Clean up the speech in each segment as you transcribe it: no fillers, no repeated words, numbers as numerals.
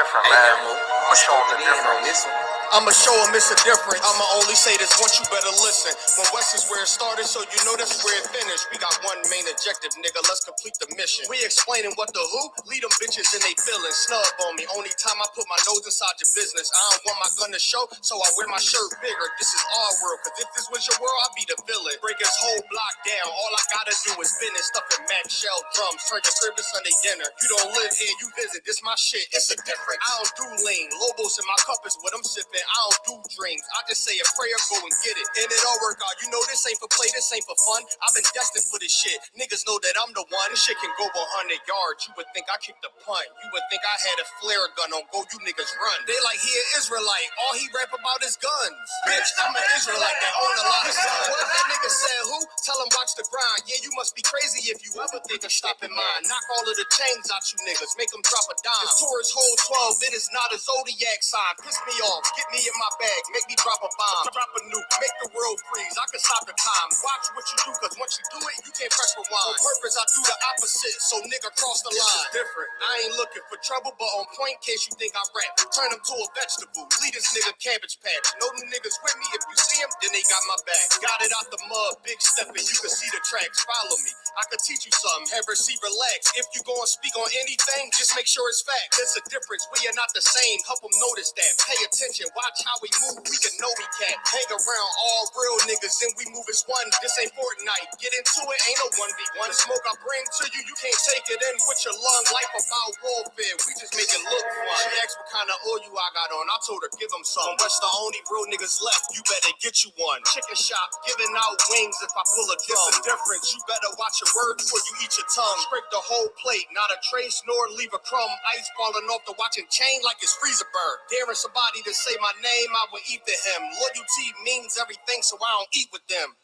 different, man. I'ma show them the difference. I'ma show them it's a difference. I'ma only say this once, you better listen. When West is where it started, so you know that's where it finished. We got one main objective, nigga, let's complete the mission. We explaining what the who, lead them bitches in they feelings. Snub on me, only time I put my nose inside your business. I don't want my gun to show, so I wear my shirt bigger. This is our world, cause if this was your world, I'd be the villain. Break his whole block down, all I gotta do is finish. Stuffing Mac shell drums, turn your crib to Sunday dinner. You don't live here, you visit, this my shit, it's a difference. I don't do lean, Lobos in my cup is what I'm sipping. I don't do dreams, I just say a prayer, go and get it. And it all work out, you know this ain't for play, this ain't for fun. I've been destined for this shit, niggas know that I'm the one. This shit can go 100 yards, you would think I kicked a punt. You would think I had a flare gun on go, you niggas run. They like he an Israelite, all he rap about is guns. Bitch, I'm an Israelite that own a lot of guns. What that nigga said who? Tell him watch the grind. Yeah, you must be crazy if you ever think of stopping mine. Knock all of the chains out you niggas, make them drop a dime. The Taurus hold 12, it is not a zodiac sign. Piss me off, get me in my bag, make me drop a bomb, drop a nuke, make the world freeze. I can stop the time. Watch what you do, cause once you do it, you can't press rewind. On purpose, I do the opposite, so nigga cross the line. This is different. I ain't looking for trouble, but on point, case you think I rap. Turn him to a vegetable. Lead this nigga cabbage patch. Know them niggas with me. If you see him, then they got my back. Got it out the mud, big stepping. You can see the tracks. Follow me. I could teach you something. Have receive, relax. If you gonna speak on anything, just make sure it's fact. There's a difference. We are not the same. Help them notice that. Pay attention. Watch how we move. We can know we can't hang around all real niggas and we move as one. This ain't Fortnite. Get into it. Ain't no 1v1. The smoke I bring to you, you can't take it in with your lung. Life about warfare. We just make it look fun. She asked what kind of oil I got on. I told her give them some. West the only real niggas left. You better get you one. Chicken shop giving out wings if I pull a drum. It's a difference. You better watch your words before you eat your tongue. Scrape the whole plate, not a trace nor leave a crumb. Ice falling off the watching chain like it's freezer burn. Daring somebody to say my name, I will eat to him. Loyalty means everything, so I don't eat with them.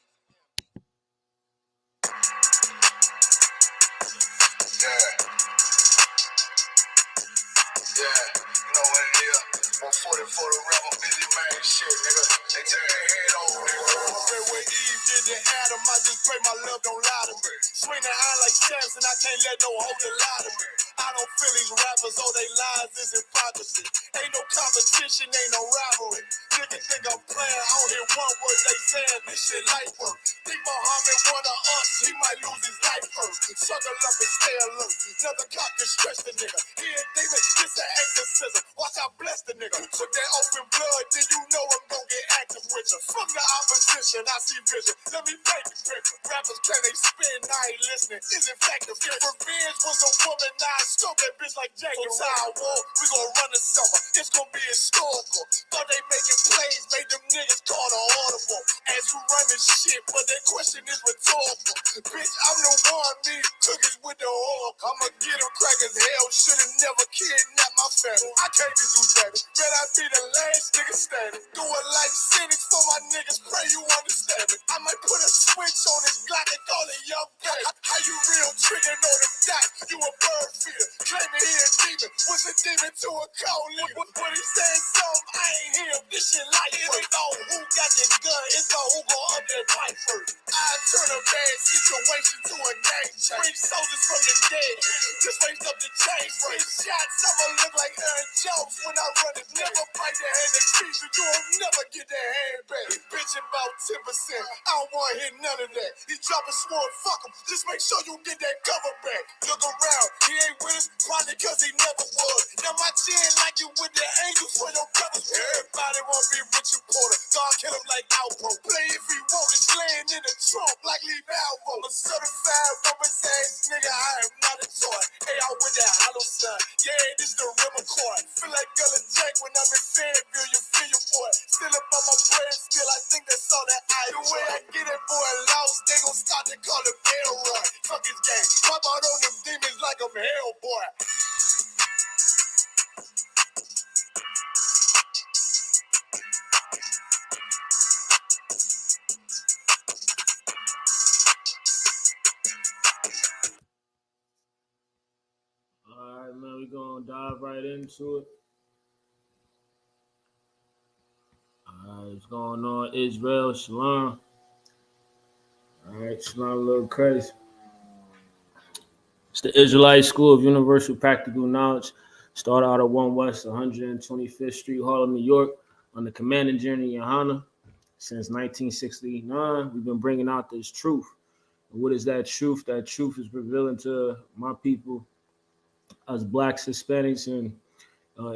Yeah, you know what it is. 140 for the rapper, busy man, shit, nigga. They turn their head over, nigga. When Eve did the Adam, I just pray my love don't lie to me. Swing the eye like Samson, I can't let no hoe to lie to me. I don't feel these rappers, all they lies is hypocrisy. Ain't no competition, ain't no rivalry. Niggas think I'm playing, I don't hear one word they saying, this shit light work. Think Muhammad one of us, he might lose his life first. Suckle up and stay alert, another cop can stress the nigga. He ain't thinking, this an exorcism, watch I bless the nigga. You took that open blood, then you know I'm gon' get active with you. From the opposition, I see vision, let me paint the picture. Rappers, can they spin, I ain't listening, is it factive? If revenge was a woman, now I scope that bitch like Jacob. So Tower War, we gon' run the summer, it's gon' be historical. Thought they making plays, made them niggas call the audible. As we run this shit, but that question is rhetorical. Bitch, I'm the one, me cookies with the oil. I'ma get them crackers, hell, should've never kidnapped my family. I can't be do that, bet I be the last nigga standing. Do a life sentence for my niggas, pray you understand me. I might put a switch on this Glock and call it young gay. How you real triggering on them dots? You a bird feeder, claiming he a demon. What's a demon to a cold nigga? What he saying something, I ain't hear him. This shit like it ain't all who got this gun, it's all who gon' up that fight first. I turn a bad situation to a game change. Bring soldiers from the dead, just raise up the chain. Bring shots, I'ma look like Aaron Jones when I run it. Never bite the hand that feeds you, you'll never get that hand back. He bitching about 10%, I don't wanna hear none of that. He dropping sword, fuck him, just make sure you get that cover back. Look around, he ain't with us, probably cause he never was. Now my chin like you with the angels for your brothers. Everybody wanna be Richard Porter, God kill him like Alpo. Play if he want, it's laying in the trunk like Lee Malvo. A certified rubber's ass nigga, I am not a toy. Hey, I with that hollow son, yeah, this the rim accord. Feel like Gullah Jack when I'm in Fayetteville, you feel your boy. Still up on my bread, still I think that's all that I. The way I get it, boy, lost, they gon' start to call it Bell Run. Fuck his game, pop out on them demons like I'm Hellboy. Alright, man, we're gonna dive right into it. Alright, what's going on? Israel, Shalom. Alright, Shalom, little crazy. It's the Israelite School of Universal Practical Knowledge. Started out at 1 West 125th Street, Harlem, New York, on the commanding journey in Johanna. Since 1969, we've been bringing out this truth. And what is that truth? That truth is revealing to my people, us Blacks, Hispanics, and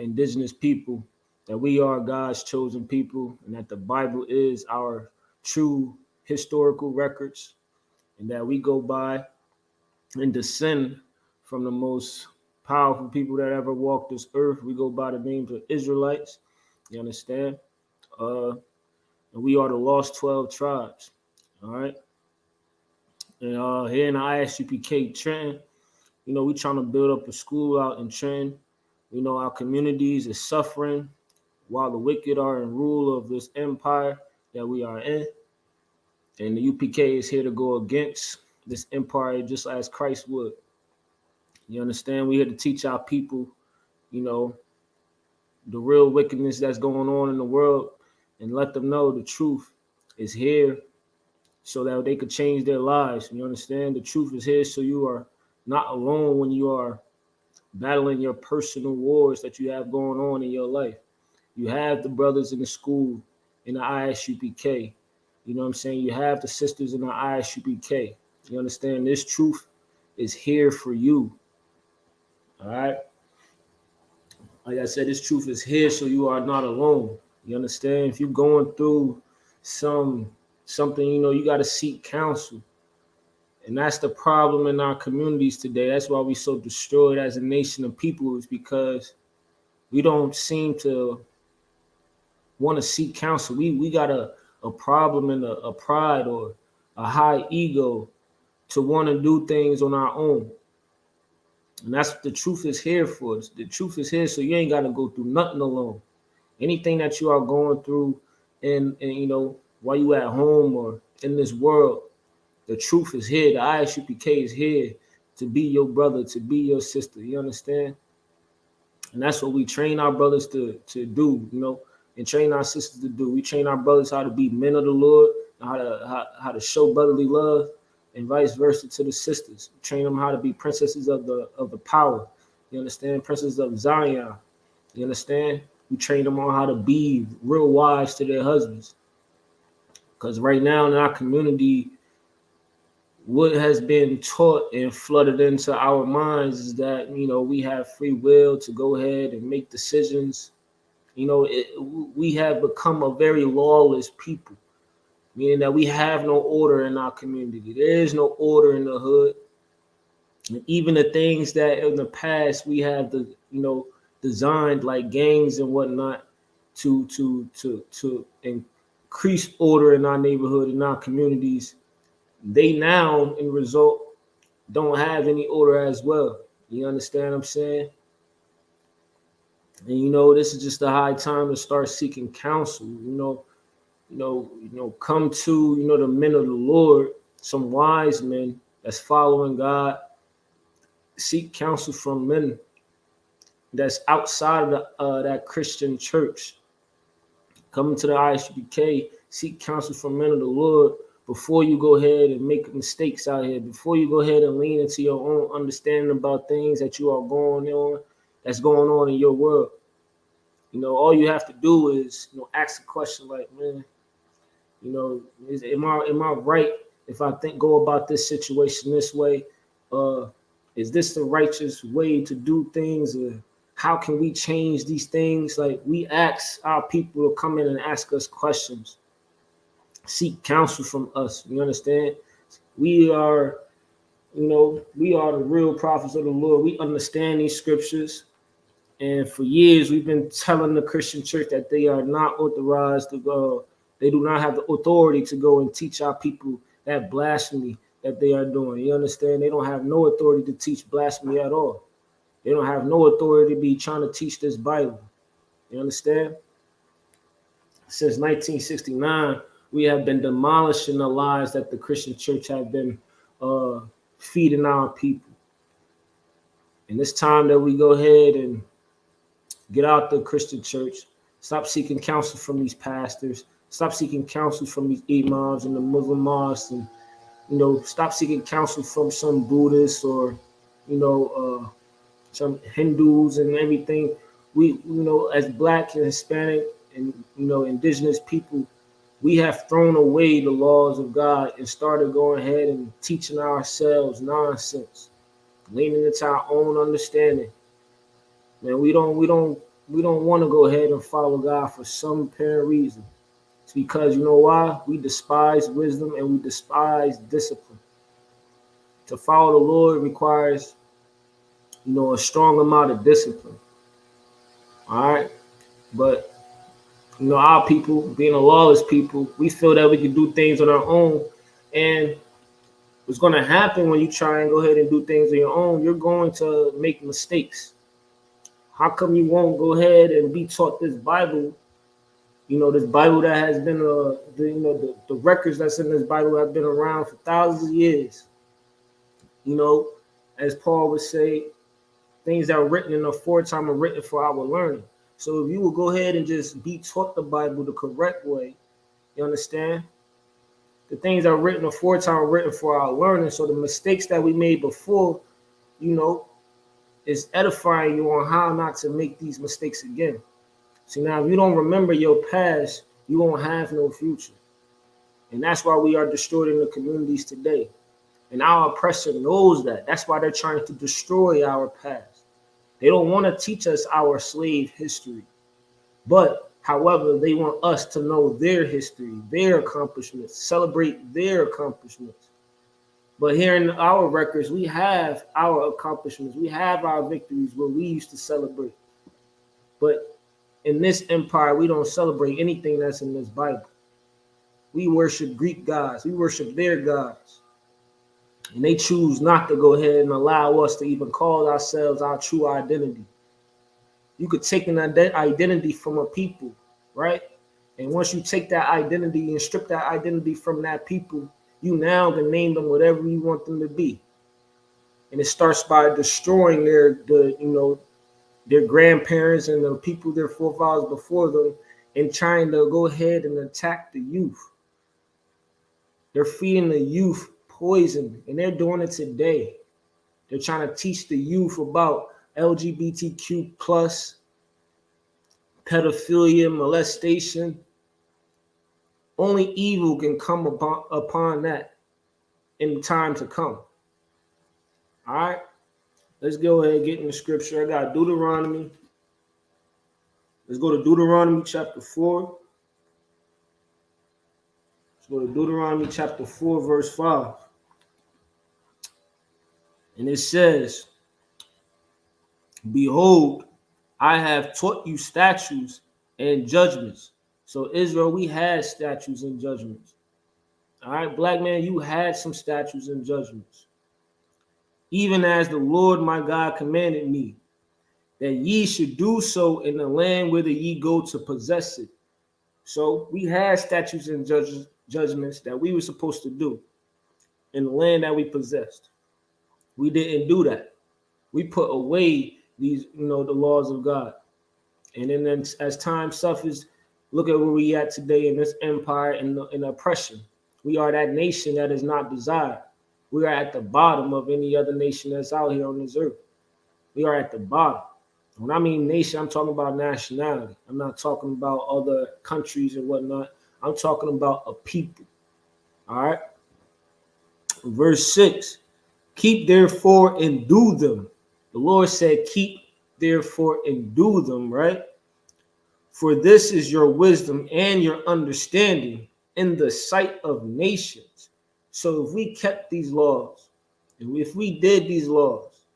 indigenous people, that we are God's chosen people, and that the Bible is our true historical records, and that we go by and descend from the most powerful people that ever walked this earth. We go by the names of Israelites. You understand? And we are the lost 12 tribes. All right. And here in the ISUPK Trenton, we trying to build up a school out in Trenton. Our communities is suffering while the wicked are in rule of this empire that we are in. And the UPK is here to go against this empire just as Christ would. You understand? We're here to teach our people, the real wickedness that's going on in the world, and let them know the truth is here so that they could change their lives. You understand? The truth is here so you are not alone when you are battling your personal wars that you have going on in your life. You have the brothers in the school, in the ISUPK. You know what I'm saying? You have the sisters in the ISUPK. You understand? This truth is here for you. All right? Like I said, this truth is here so you are not alone. You understand? If you're going through something, you got to seek counsel. And that's the problem in our communities today. That's why we're so destroyed as a nation of people, is because we don't seem to want to seek counsel. We got a problem and a pride or a high ego to want to do things on our own. And that's what the truth is here for. The truth is here so you ain't got to go through nothing alone. Anything that you are going through and while you at home or in this world, the truth is here. The ISUPK is here to be your brother, to be your sister. You understand? And that's what we train our brothers to do, and train our sisters to do. We train our brothers how to be men of the Lord, how to show brotherly love, and vice versa to the sisters. We train them how to be princesses of the power. You understand? Princesses of Zion. You understand? We train them on how to be real wives to their husbands. Because right now in our community, what has been taught and flooded into our minds is that, we have free will to go ahead and make decisions. We have become a very lawless people, meaning that we have no order in our community. There is no order in the hood. And even the things that in the past we have designed, like gangs and whatnot, to increase order in our neighborhood, in our communities, they now in result don't have any order as well. You understand what I'm saying? And this is just a high time to start seeking counsel. Come to the men of the Lord, some wise men that's following God. Seek counsel from men that's outside of that Christian church. Come to the ISUPK, seek counsel from men of the Lord before you go ahead and make mistakes out here. Before you go ahead and lean into your own understanding about things that you are that's going on in your world. All you have to do is ask a question like, man, am I right if I go about this situation this way? Is this the righteous way to do things? How can we change these things? Like, we ask our people to come in and ask us questions. Seek counsel from us. You understand? We are the real prophets of the Lord. We understand these scriptures. And for years, we've been telling the Christian church that they are not authorized to go. They do not have the authority to go and teach our people that blasphemy that they are doing. You understand? They don't have no authority to teach blasphemy at all. They don't have no authority to be trying to teach this Bible. You understand? Since 1969, we have been demolishing the lies that the Christian church have been feeding our people. And it's time that we go ahead and get out the Christian church. Stop seeking counsel from these pastors. Stop seeking counsel from these imams and the Muslim mosques. And, stop seeking counsel from some Buddhists or, some Hindus and everything. We, as Black and Hispanic and, indigenous people, we have thrown away the laws of God and started going ahead and teaching ourselves nonsense, leaning into our own understanding. Man, we don't want to go ahead and follow God for some apparent reason. It's because you know why? We despise wisdom and we despise discipline. To follow the Lord requires, a strong amount of discipline. All right. But our people, being a lawless people, we feel that we can do things on our own. And what's going to happen when you try and go ahead and do things on your own, you're going to make mistakes. How come you won't go ahead and be taught this Bible? This Bible that has been, the records that's in this Bible have been around for thousands of years. As Paul would say, things that are written in the aforetime are written for our learning. So if you will go ahead and just be taught the Bible the correct way, you understand? The things that are written aforetime are written for our learning. So the mistakes that we made before, is edifying you on how not to make these mistakes again. So now if you don't remember your past, you won't have no future. And that's why we are destroyed in the communities today. And our oppressor knows that. That's why they're trying to destroy our past. They don't want to teach us our slave history. But, however, they want us to know their history, their accomplishments, celebrate their accomplishments. But here in our records, we have our accomplishments. We have our victories where we used to celebrate. But in this empire, we don't celebrate anything that's in this Bible. We worship Greek gods. We worship their gods. And they choose not to go ahead and allow us to even call ourselves our true identity. You could take an identity from a people, right? And once you take that identity and strip that identity from that people, you now can name them whatever you want them to be. And it starts by destroying their grandparents and the people, their forefathers before them, and trying to go ahead and attack the youth. They're feeding the youth poison, and they're doing it today. They're trying to teach the youth about LGBTQ plus, pedophilia, molestation. Only evil can come upon that in time to come. All right, let's go ahead and get in the scripture. I got Deuteronomy. Let's go to Deuteronomy chapter 4. Let's go to Deuteronomy chapter 4, verse 5. And it says, behold, I have taught you statutes and judgments. So Israel, we had statutes and judgments. All right, Black man, you had some statutes and judgments. Even as the Lord my God commanded me, that ye should do so in the land whither ye go to possess it. So we had statutes and judgments that we were supposed to do in the land that we possessed. We didn't do that. We put away these, the laws of God. And then as time suffers, look at where we at today in this empire and in oppression. We are that nation that is not desired. We are at the bottom of any other nation that's out here on this earth. We are at the bottom. When I mean nation, I'm talking about nationality. I'm not talking about other countries and whatnot. I'm talking about a people. All right. Verse 6. Keep therefore and do them. The Lord said, keep therefore and do them, right? For this is your wisdom and your understanding in the sight of nations. So if we kept these laws, and if we did these laws,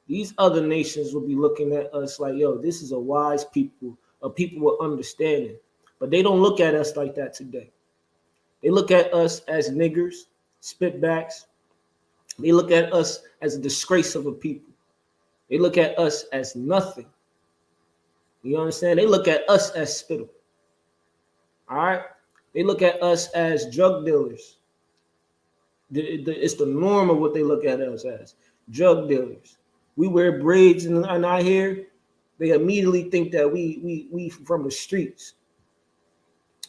these other nations will be looking at us like, yo, this is a wise people, a people with understanding. But they don't look at us like that today. They look at us as niggers, spitbacks. They look at us as a disgrace of a people. They look at us as nothing. You understand? They look at us as spittle. All right? They look at us as drug dealers. It's the norm of what they look at us as, drug dealers. We wear braids in our hair. They immediately think that we from the streets,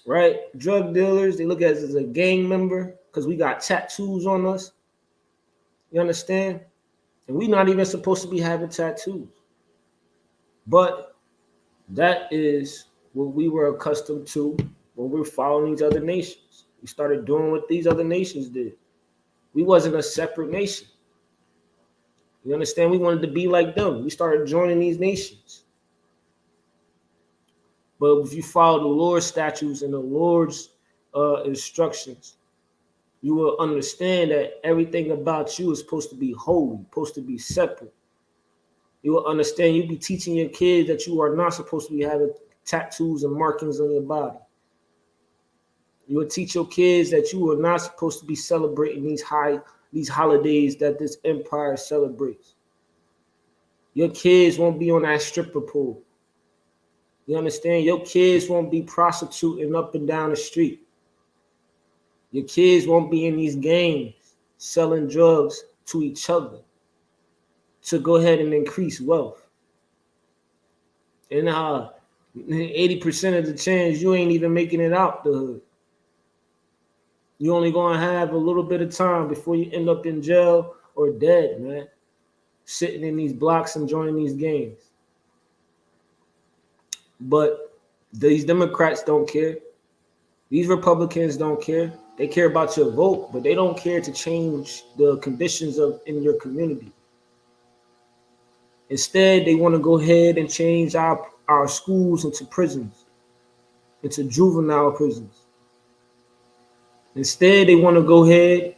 right? Drug dealers, they look at us as a gang member because we got tattoos on us. You understand? And we're not even supposed to be having tattoos. But that is what we were accustomed to when we were following these other nations. We started doing what these other nations did. We wasn't a separate nation. You understand? We wanted to be like them. We started joining these nations. But if you follow the Lord's statutes and the Lord's instructions, you will understand that everything about you is supposed to be holy, supposed to be separate. You will understand, you'll be teaching your kids that you are not supposed to be having tattoos and markings on your body. You will teach your kids that you are not supposed to be celebrating these holidays that this empire celebrates. Your kids won't be on that stripper pole. You understand? Your kids won't be prostituting up and down the street. Your kids won't be in these gangs selling drugs to each other to go ahead and increase wealth. And 80% of the chance you ain't even making it out the hood. You only gonna have a little bit of time before you end up in jail or dead, man. Sitting in these blocks and joining these gangs. But these Democrats don't care. These Republicans don't care. They care about your vote, but they don't care to change the conditions in your community. Instead, they want to go ahead and change our schools into prisons, into juvenile prisons. Instead, they want to go ahead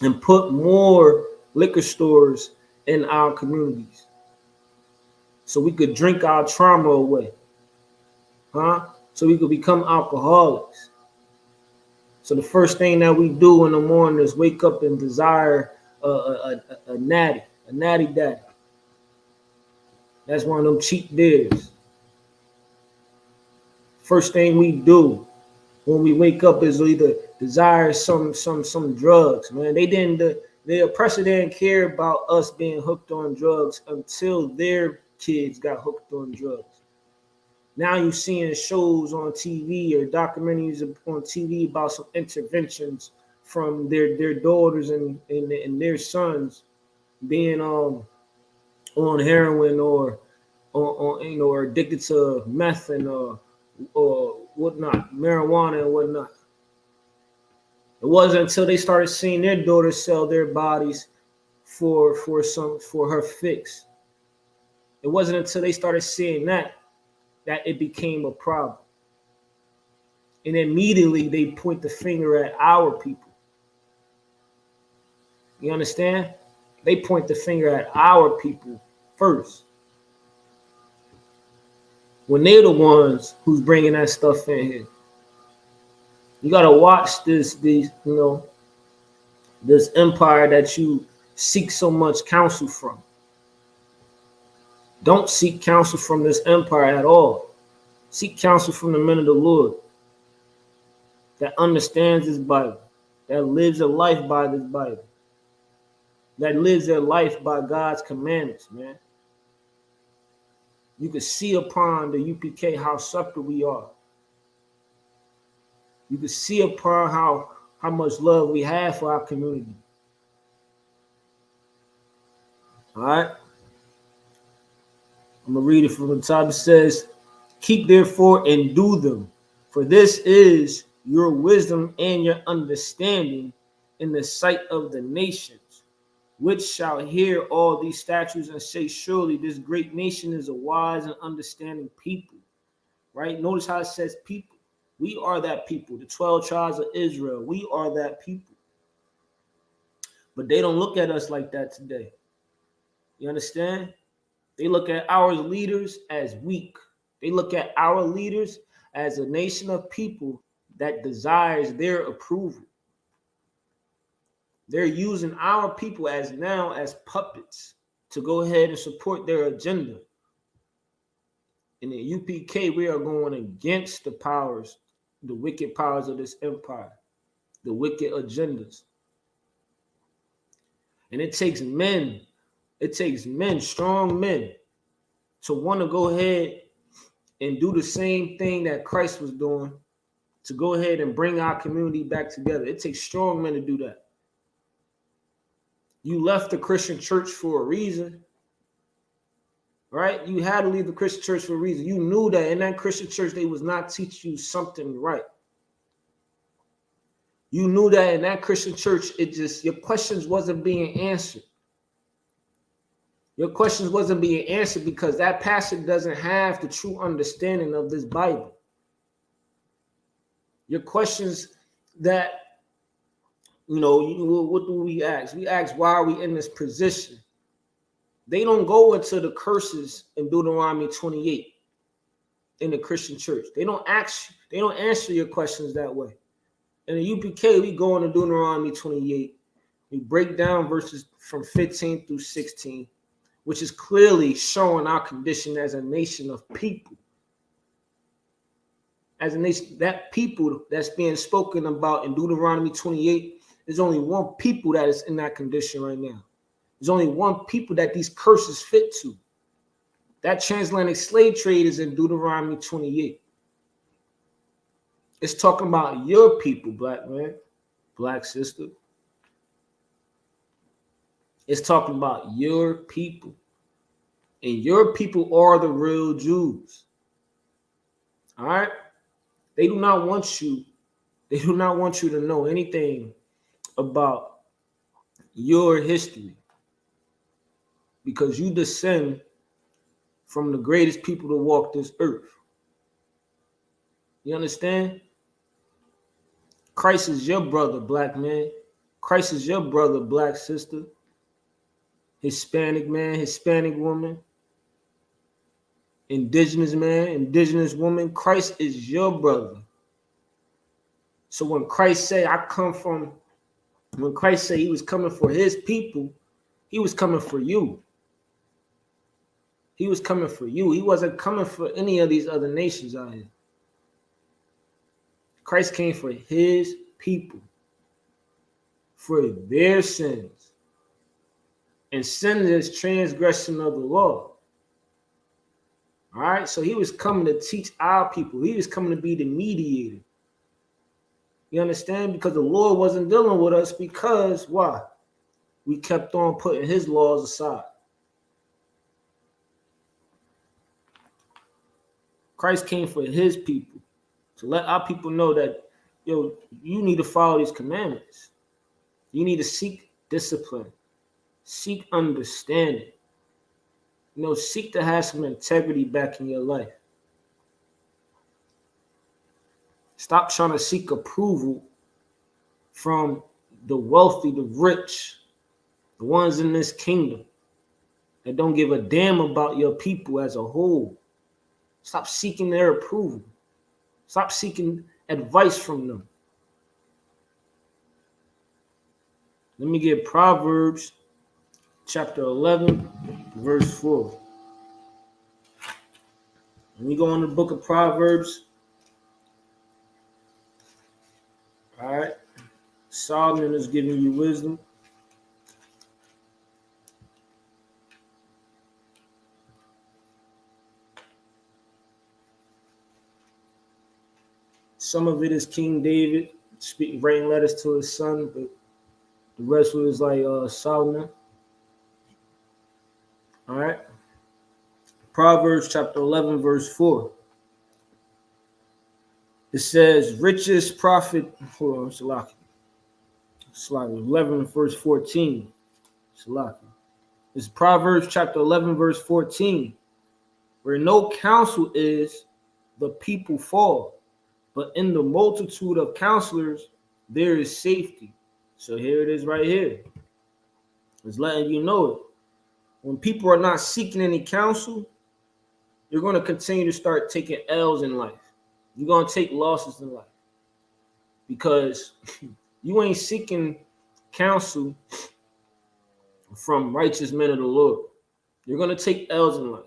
and put more liquor stores in our communities so we could drink our trauma away, so we could become alcoholics. So the first thing that we do in the morning is wake up and desire a natty daddy. That's one of them cheap beers. First thing we do when we wake up is either desire some drugs, man. The oppressor didn't care about us being hooked on drugs until their kids got hooked on drugs. Now you're seeing shows on TV or documentaries on TV about some interventions from their daughters and their sons being on heroin or or addicted to meth and or whatnot, marijuana and whatnot. It wasn't until they started seeing their daughters sell their bodies for her fix. It wasn't until they started seeing that it became a problem. And immediately they point the finger at our people. You understand? They point the finger at our people first. When they're the ones who's bringing that stuff in here. You gotta watch this empire that you seek so much counsel from. Don't seek counsel from this empire at all. Seek counsel from the men of the Lord that understands this Bible, that lives a life by this Bible, that lives their life by God's commandments, man. You can see upon the UPK how separate we are. You can see upon how much love we have for our community. All right? I'm going to read it from the top. It says, keep therefore and do them, for this is your wisdom and your understanding in the sight of the nations, which shall hear all these statutes and say, surely this great nation is a wise and understanding people. Right? Notice how it says people. We are that people, the 12 tribes of Israel. We are that people. But they don't look at us like that today. You understand? They look at our leaders as weak. They look at our leaders as a nation of people that desires their approval. They're using our people as puppets to go ahead and support their agenda. In the UPK, we are going against the powers, the wicked powers of this empire, the wicked agendas. And it takes men, strong men, to want to go ahead and do the same thing that Christ was doing, to go ahead and bring our community back together. It takes strong men to do that. You left the Christian church for a reason, right? You had to leave the Christian church for a reason. You knew that in that Christian church, they was not teaching you something right. You knew that in that Christian church, your questions wasn't being answered. Your questions wasn't being answered because that pastor doesn't have the true understanding of this Bible. Your questions that, what do we ask? We ask, why are we in this position? They don't go into the curses in Deuteronomy 28 in the Christian church. They don't answer your questions that way. In the UPK, we go into Deuteronomy 28. We break down verses from 15 through 16, which is clearly showing our condition as a nation of people. As a nation, that people that's being spoken about in Deuteronomy 28, there's only one people that is in that condition right now. There's only one people that these curses fit to. That transatlantic slave trade is in Deuteronomy 28. It's talking about your people, black man, black sister. It's talking about your people. And your people are the real Jews. All right? They do not want you to know anything about your history because you descend from the greatest people to walk this earth. You understand? Christ is your brother, black man. Christ is your brother, black sister. Hispanic man, Hispanic woman. Indigenous man, indigenous woman. Christ is your brother. So when Christ say when Christ said he was coming for his people, he was coming for you. He was coming for you. He wasn't coming for any of these other nations out here. Christ came for his people, for their sins. And sin is transgression of the law. All right, so he was coming to teach our people. He was coming to be the mediator. You understand? Because the Lord wasn't dealing with us because why? We kept on putting his laws aside. Christ came for his people to let our people know that, you need to follow these commandments. You need to seek discipline, seek understanding. Seek to have some integrity back in your life. Stop trying to seek approval from the wealthy, the rich, the ones in this kingdom that don't give a damn about your people as a whole. Stop seeking their approval. Stop seeking advice from them. Let me get Proverbs chapter 11, verse 4. When we go in the book of Proverbs, all right, Solomon is giving you wisdom. Some of it is King David writing letters to his son, but the rest was like Solomon. All right. Proverbs chapter 11, verse 4. It says, richest prophet, hold on, Salaki. 11, verse 14. Salaki. It's Proverbs chapter 11, verse 14. Where no counsel is, the people fall. But in the multitude of counselors, there is safety. So here it is right here. It's letting you know it. When people are not seeking any counsel, you're going to continue to start taking L's in life. You're going to take losses in life. Because you ain't seeking counsel from righteous men of the Lord. You're going to take L's in life.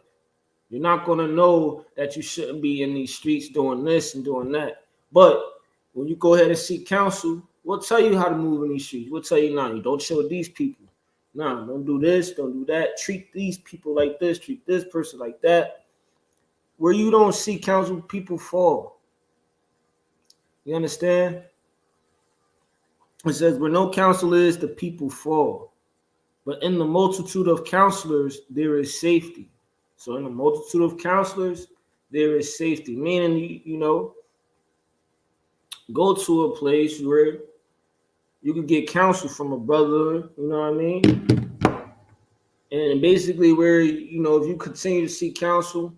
You're not going to know that you shouldn't be in these streets doing this and doing that. But when you go ahead and seek counsel, we'll tell you how to move in these streets. We'll tell you, nah, you don't show these people. Nah, don't do this, don't do that. Treat these people like this, treat this person like that. Where you don't seek counsel, people fall. You understand? It says, where no counsel is, the people fall. But in the multitude of counselors, there is safety. So in the multitude of counselors, there is safety. Meaning, go to a place where you can get counsel from a brother, you know what I mean? And basically where, if you continue to seek counsel,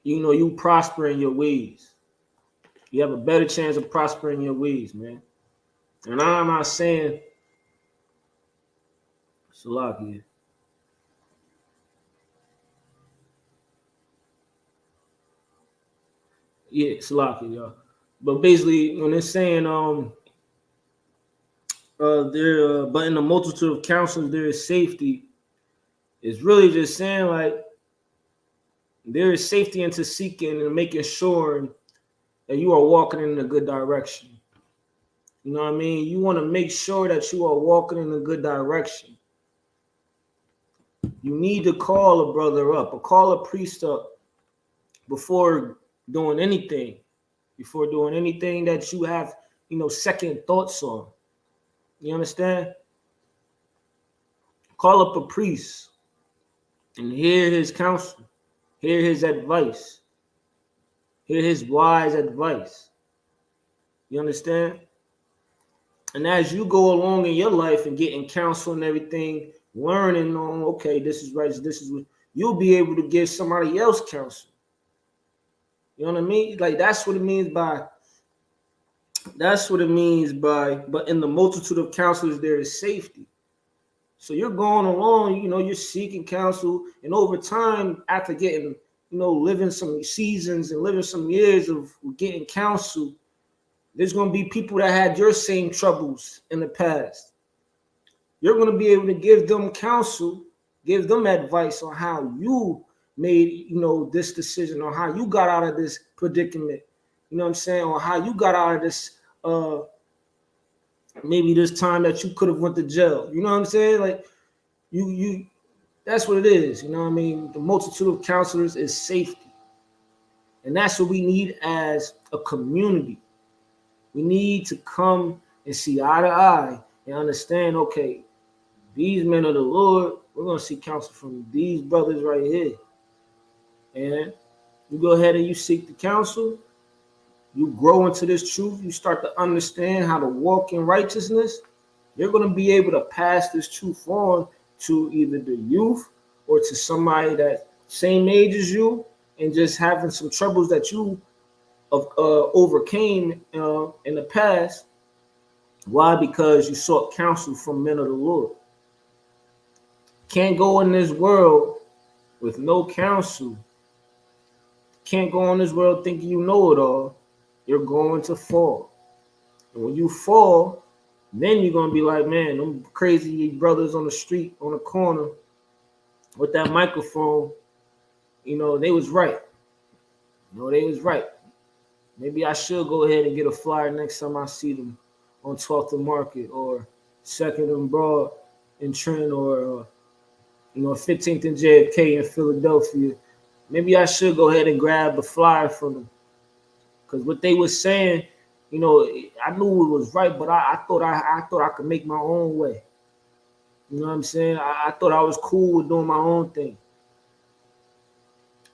you prosper in your ways. You have a better chance of prospering your ways, man. And I'm not saying, Salaki. Yeah, Salaki, y'all. But basically, when they're saying, but in the multitude of counselors there is safety, it's really just saying like there is safety into seeking and making sure that you are walking in a good direction. You know what I mean? You want to make sure that you are walking in a good direction. You need to call a brother up or call a priest up before doing anything. Before doing anything that you have, second thoughts on. You understand? Call up a priest and hear his counsel, hear his advice, hear his wise advice. You understand? And as you go along in your life and getting counsel and everything, learning on, okay, this is right, this is what, you'll be able to give somebody else counsel. You know what I mean? Like that's what it means by, but in the multitude of counselors, there is safety. So you're going along, you're seeking counsel, and over time, after getting, living some seasons and living some years of getting counsel, there's going to be people that had your same troubles in the past. You're going to be able to give them counsel, give them advice on how you made, this decision, or how you got out of this predicament. You know what I'm saying? Or how you got out of this, maybe this time that you could have went to jail. You know what I'm saying? Like you that's what it is. You know what I mean? The multitude of counselors is safety. And that's what we need as a community. We need to come and see eye to eye and understand, okay, these men of the Lord, we're going to seek counsel from these brothers right here. And you go ahead and you seek the counsel. You grow into this truth. You start to understand how to walk in righteousness. You're going to be able to pass this truth on to either the youth or to somebody that same age as you and just having some troubles that you overcame in the past. Why? Because you sought counsel from men of the Lord. Can't go in this world with no counsel. Can't go in this world thinking you know it all. You're going to fall. And when you fall, then you're going to be like, man, them crazy brothers on the street, on the corner, with that microphone, they was right. They was right. Maybe I should go ahead and get a flyer next time I see them on 12th and Market or 2nd and Broad in Trent or, 15th and JFK in Philadelphia. Maybe I should go ahead and grab a flyer from them. Because what they were saying, I knew it was right, but I thought I could make my own way. You know what I'm saying? I thought I was cool with doing my own thing.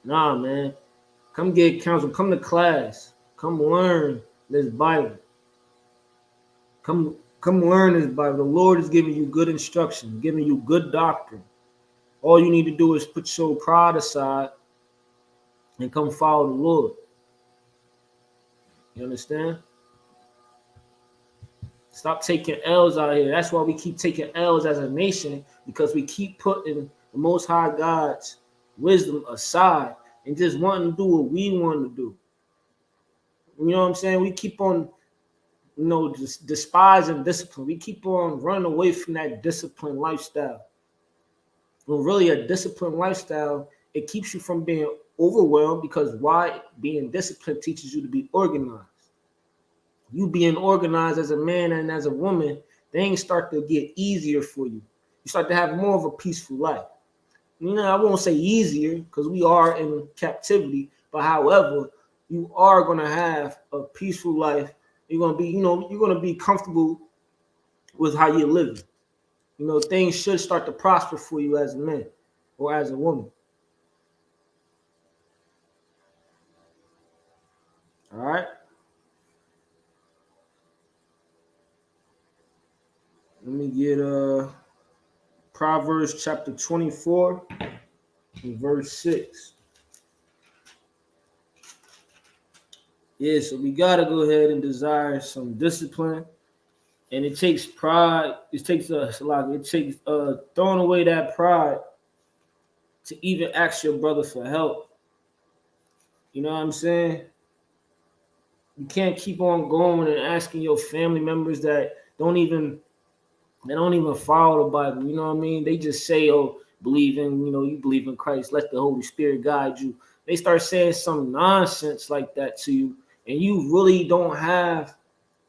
Nah, man. Come get counsel. Come to class. Come learn this Bible. Come learn this Bible. The Lord is giving you good instruction, giving you good doctrine. All you need to do is put your pride aside and come follow the Lord. You understand? Stop taking L's out here. That's why we keep taking L's as a nation, because we keep putting the Most High God's wisdom aside and just wanting to do what we want to do. You know what I'm saying? We keep on, just despising discipline. We keep on running away from that disciplined lifestyle. When really a disciplined lifestyle, it keeps you from being overwhelmed, because why? Being disciplined teaches you to be organized. You being organized as a man and as a woman, things start to get easier for you. You start to have more of a peaceful life. I won't say easier, because we are in captivity, but however, you are going to have a peaceful life. You're going to be, you're going to be comfortable with how you're living. You know, things should start to prosper for you as a man or as a woman. All right. Let me get Proverbs chapter 24 and verse 6. Yeah, so we gotta go ahead and desire some discipline. And it takes pride, it takes a lot, it takes throwing away that pride to even ask your brother for help. You know what I'm saying? You can't keep on going and asking your family members that don't even follow the Bible. You know what I mean? They just say, "Oh, you believe in Christ. Let the Holy Spirit guide you." They start saying some nonsense like that to you, and you really don't have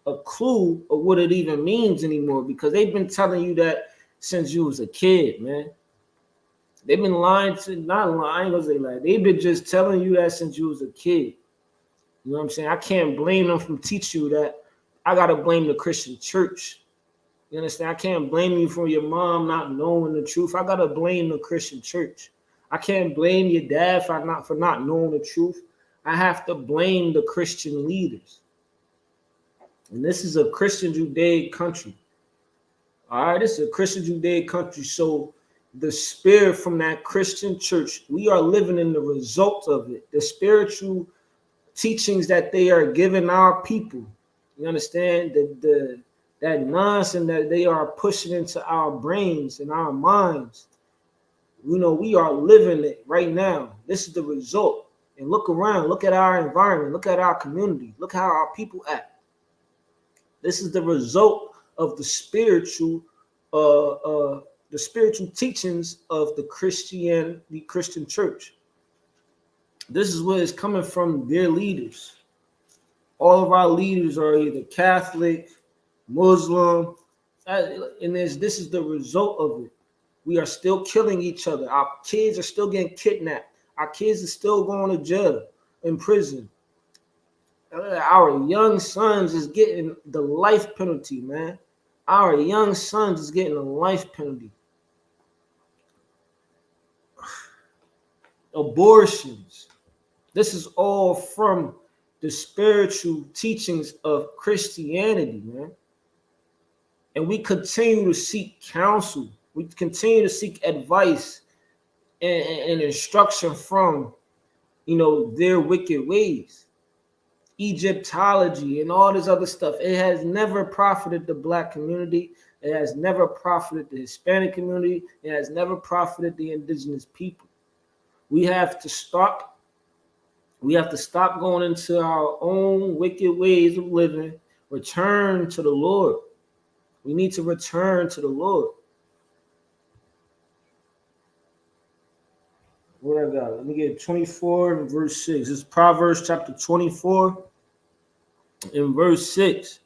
a clue of what it even means anymore because they've been telling you that since you was a kid, man. They've been lying to, not lying, because they lie. They've been just telling you that since you was a kid. You know what I'm saying? I can't blame them from teaching you that. I gotta blame the Christian church. You understand? I can't blame you for your mom not knowing the truth. I gotta blame the Christian church. I can't blame your dad for not knowing the truth. I have to blame the Christian leaders. And this is a Christian Judaic country. All right, this is a Christian Judaic country. So the spirit from that Christian church, we are living in the result of it. The spiritual teachings that they are giving our people. You understand? That nonsense that they are pushing into our brains and our minds. You know, we are living it right now. This is the result. And look around, look at our environment, look at our community, look how our people act. This is the result of the spiritual teachings of the Christian church. This is where it's coming from their leaders. All of our leaders are either Catholic, Muslim, and this is the result of it. We are still killing each other. Our kids are still getting kidnapped. Our kids are still going to jail, in prison. Our young sons is getting the life penalty, man. Our young sons is getting a life penalty. Abortions. This is all from the spiritual teachings of Christianity, man. And we continue to seek counsel. We continue to seek advice and instruction from, their wicked ways. Egyptology and all this other stuff. It has never profited the Black community. It has never profited the Hispanic community. It has never profited the indigenous people. We have to stop going into our own wicked ways of living. Return to the Lord. We need to return to the Lord. What I got? Let me get 24 and verse 6. This is Proverbs chapter 24 and verse 6.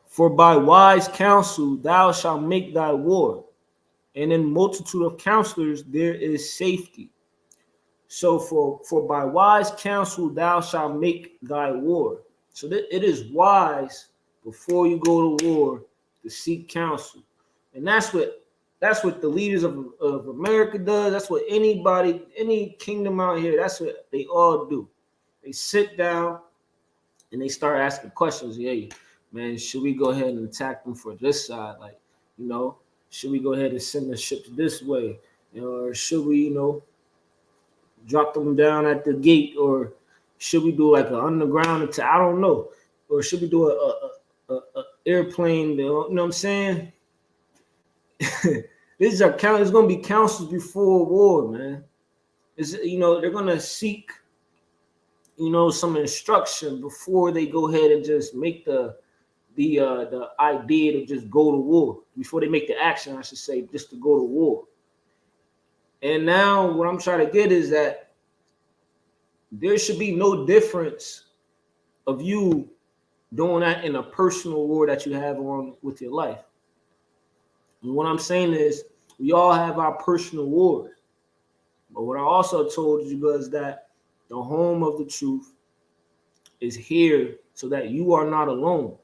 For by wise counsel thou shalt make thy war, and in multitude of counselors there is safety. So for by wise counsel thou shalt make thy war. So it is wise before you go to war to seek counsel. And that's what the leaders of America does. That's what any kingdom out here, that's what they all do. They sit down and they start asking questions. Hey, man, should we go ahead and attack them for this side? Like, should we go ahead and send the ships this way? Or should we, drop them down at the gate? Or should we do like an underground attack? I don't know. Or should we do a airplane? You know what I'm saying? It's going to be councils before war, man. They're going to seek, some instruction before they go ahead and just make the idea to just go to war. Before they make the action, I should say, just to go to war. And now what I'm trying to get is that there should be no difference of you doing that in a personal war that you have on with your life. And what I'm saying is we all have our personal wars. But what I also told you was that the home of the truth is here so that you are not alone.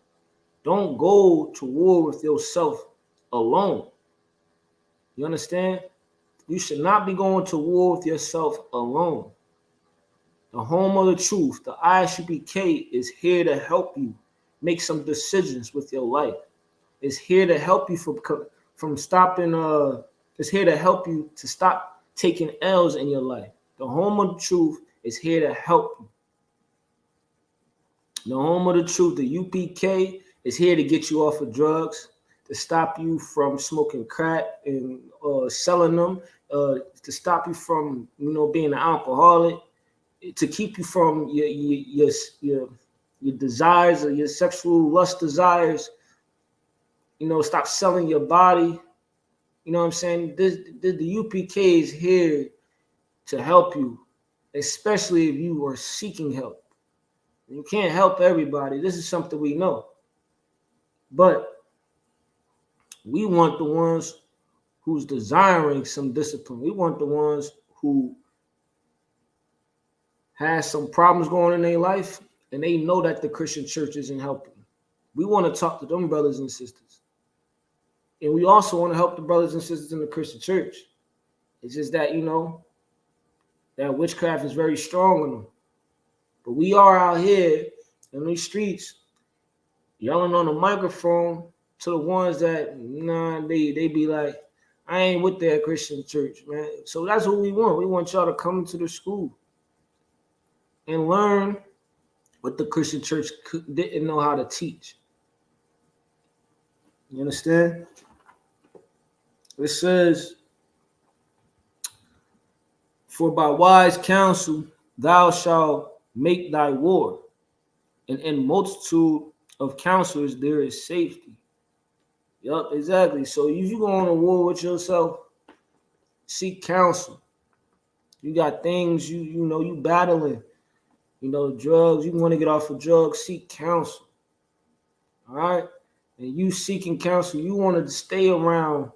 Don't go to war with yourself alone. You understand? You should not be going to war with yourself alone. The Home of the Truth, the ISUPK, is here to help you make some decisions with your life. It's here to help you from stopping. It's here to help you to stop taking L's in your life. The Home of the Truth is here to help you. The Home of the Truth, the UPK, is here to get you off of drugs, to stop you from smoking crack and selling them, to stop you from being an alcoholic, to keep you from your desires or your sexual lust desires. Stop selling your body. You know what I'm saying? The UPK is here to help you, especially if you are seeking help. You can't help everybody. This is something we know. But we want the ones who's desiring some discipline. We want the ones who has some problems going in their life and they know that the Christian church isn't helping. We want to talk to them brothers and sisters. And we also want to help the brothers and sisters in the Christian church. It's just that, that witchcraft is very strong in them. But we are out here in these streets yelling on the microphone to the ones that, they be like, I ain't with that Christian church, man. So that's what we want. We want y'all to come to the school and learn what the Christian church didn't know how to teach. You understand? It says, for by wise counsel thou shalt make thy war, and in multitude of counselors there is safety. Yup, exactly. So if you go on a war with yourself, seek counsel. You got things you battling, drugs. You want to get off of drugs, seek counsel. All right, and you seeking counsel, you want to stay around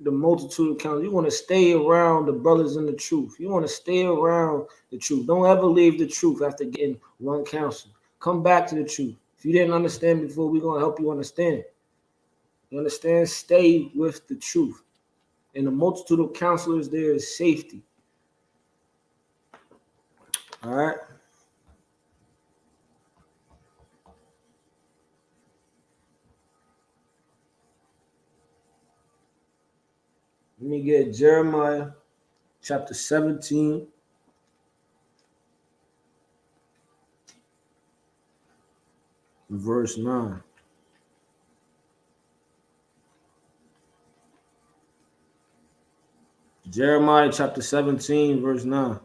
the multitude of counsel. You want to stay around the brothers in the truth. You want to stay around the truth. Don't ever leave the truth after getting one counsel. Come back to the truth. If you didn't understand before, we're going to help you understand. You understand? Stay with the truth. In the multitude of counselors, there is safety. All right? Let me get Jeremiah chapter 17. Verse 9. Jeremiah chapter 17, verse 9.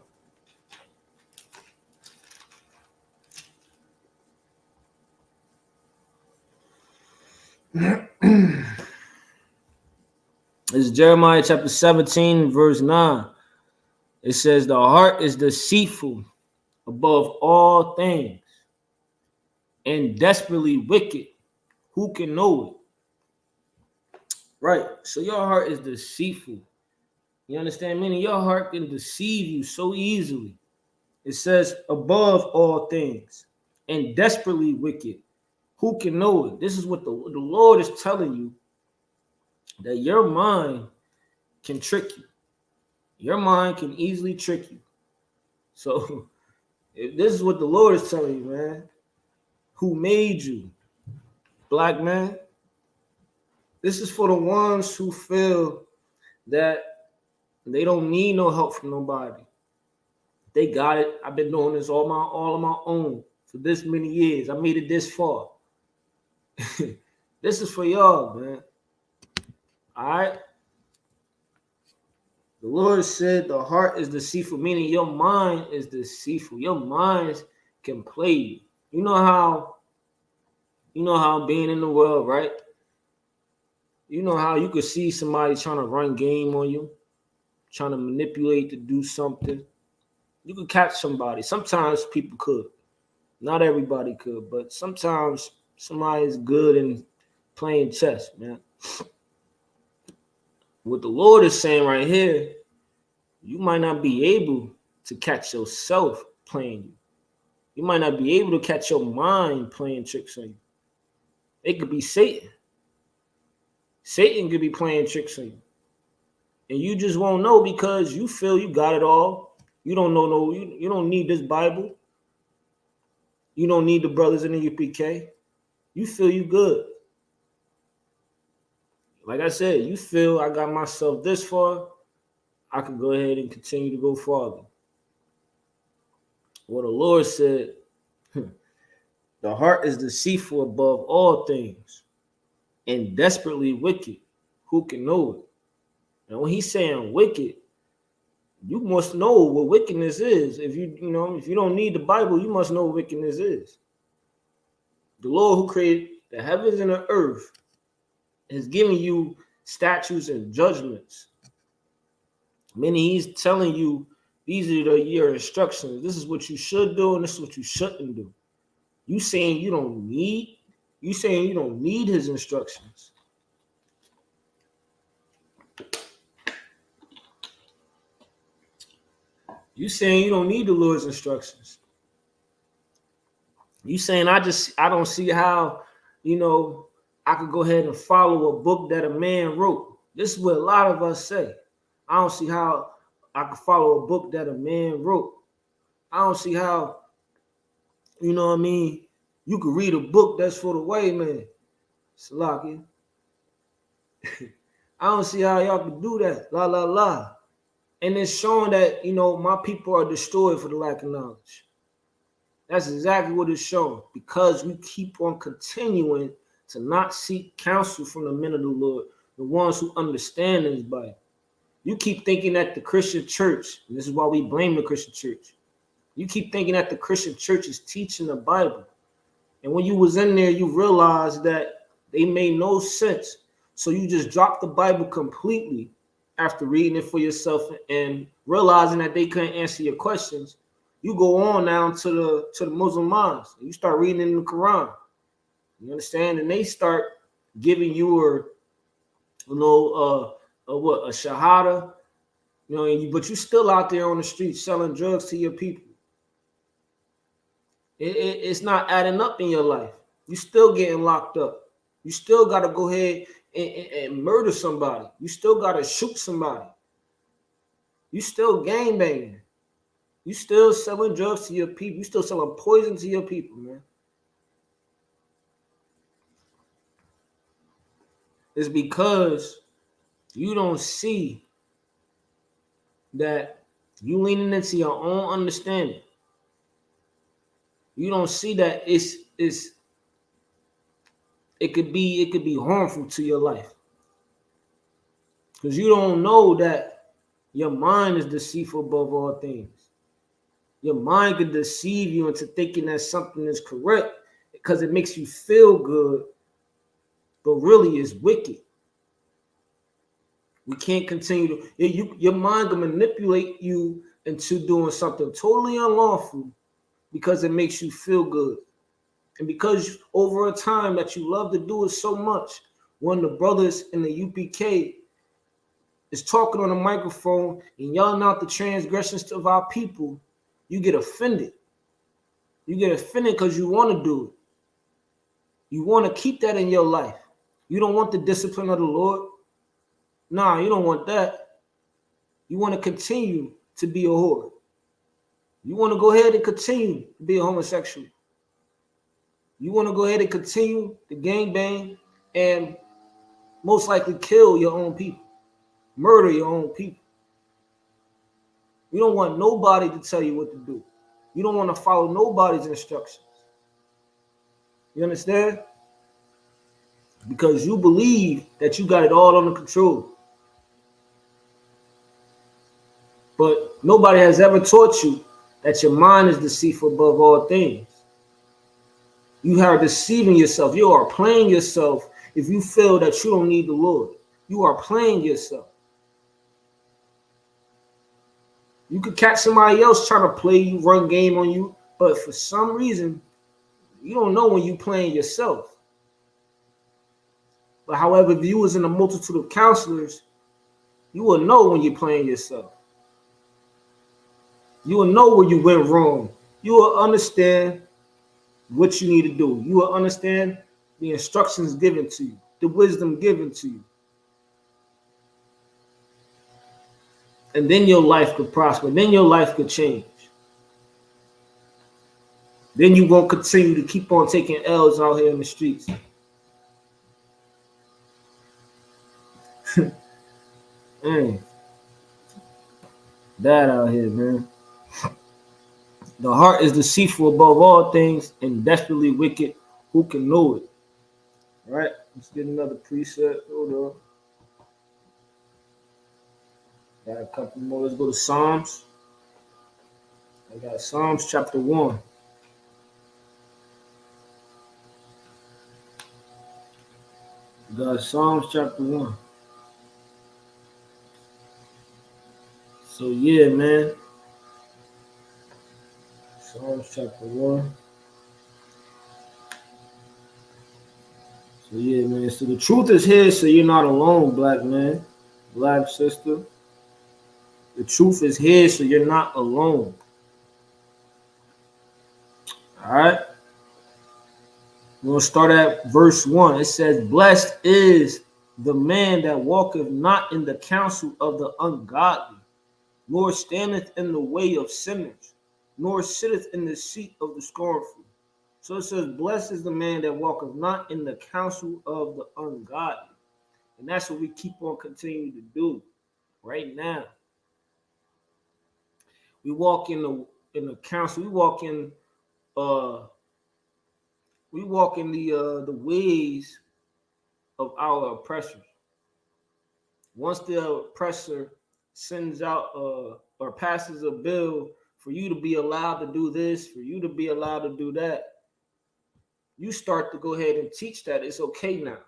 It's Jeremiah chapter 17, verse 9. It says, the heart is deceitful above all things and desperately wicked. Who can know it? Right. So your heart is deceitful. You understand? Meaning your heart can deceive you so easily. It says above all things and desperately wicked. Who can know it? This is what the Lord is telling you, that your mind can trick you. Your mind can easily trick you. So if this is what the Lord is telling you, man. Who made you, black man? This is for the ones who feel that they don't need no help from nobody. They got it. I've been doing this all on my own for this many years. I made it this far. This is for y'all, man. All right. The Lord said the heart is deceitful, meaning your mind is deceitful. Your mind can play you. You know how being in the world, right? You know how you could see somebody trying to run game on you, trying to manipulate to do something. You could catch somebody. Sometimes people could. Not everybody could, but sometimes somebody is good in playing chess, man. What the Lord is saying right here, you might not be able to catch yourself playing you. You might not be able to catch your mind playing tricks on you. It could be Satan. Satan could be playing tricks on you. And you just won't know because you feel you got it all. You don't know you don't need this Bible. You don't need the brothers in the UPK. You feel you good. Like I said, you feel I got myself this far, I can go ahead and continue to go farther. Well, the Lord said, the heart is deceitful above all things and desperately wicked. Who can know it? And when he's saying wicked, you must know what wickedness is. If you don't need the Bible, you must know what wickedness is. The Lord who created the heavens and the earth is giving you statutes and judgments. Meaning he's telling you these are your instructions. This is what you should do, and this is what you shouldn't do. You saying you don't need his instructions. You saying you don't need the Lord's instructions. You saying I don't see how, I could go ahead and follow a book that a man wrote. This is what a lot of us say. I don't see how I could follow a book that a man wrote. I don't see how, you could read a book that's for the white man. Salaki. I don't see how y'all could do that. La, la, la. And it's showing that, my people are destroyed for the lack of knowledge. That's exactly what it's showing. Because we keep on continuing to not seek counsel from the men of the Lord, the ones who understand this Bible. You keep thinking that the Christian church, and this is why we blame the Christian church. You keep thinking that the Christian church is teaching the Bible. And when you was in there, you realized that they made no sense. So you just dropped the Bible completely after reading it for yourself and realizing that they couldn't answer your questions. You go on now to the Muslim mosques. You start reading in the Quran. You understand? And they start giving you a shahada, but you still out there on the street selling drugs to your people. It's not adding up in your life. You still getting locked up. You still got to go ahead and murder somebody. You still got to shoot somebody. You still gangbanging. You still selling drugs to your people. You still selling poison to your people, man. It's because you don't see that you leaning into your own understanding. You don't see that it could be harmful to your life. Because you don't know that your mind is deceitful above all things. Your mind could deceive you into thinking that something is correct because it makes you feel good, but really it's wicked. We can't continue to, your mind can manipulate you into doing something totally unlawful because it makes you feel good. And because over a time that you love to do it so much, when the brothers in the UPK is talking on a microphone and yelling out the transgressions of our people, you get offended. You get offended because you want to do it. You want to keep that in your life. You don't want the discipline of the Lord. Nah, you don't want that. You want to continue to be a whore. You want to go ahead and continue to be a homosexual. You want to go ahead and continue to gangbang and most likely kill your own people, murder your own people. You don't want nobody to tell you what to do. You don't want to follow nobody's instructions. You understand? Because you believe that you got it all under control. But nobody has ever taught you that your mind is deceitful above all things. You are deceiving yourself. You are playing yourself if you feel that you don't need the Lord. You are playing yourself. You could catch somebody else trying to play you, run game on you, but for some reason, you don't know when you're playing yourself. But however, if you was in a multitude of counselors, you will know when you're playing yourself. You will know where you went wrong. You will understand what you need to do. You will understand the instructions given to you, the wisdom given to you. And then your life could prosper. Then your life could change. Then you won't continue to keep on taking L's out here in the streets. Man, bad out here, man. The heart is deceitful above all things and desperately wicked. Who can know it? All right, let's get another preset. Hold on. Got a couple more. Let's go to Psalms. I got Psalms chapter 1. We got Psalms chapter 1. So yeah, man. Psalms chapter 1. So yeah, man. So the truth is here, so you're not alone, black man, black sister. The truth is here, so you're not alone. All right. We're going to start at verse 1. It says, blessed is the man that walketh not in the counsel of the ungodly, nor standeth in the way of sinners, nor sitteth in the seat of the scornful. So it says, blessed is the man that walketh not in the counsel of the ungodly. And that's what we keep on continuing to do right now. We walk in the counsel. We walk in the ways of our oppressors. Once the oppressor sends out or passes a bill for you to be allowed to do this, for you to be allowed to do that, you start to go ahead and teach that it's okay now.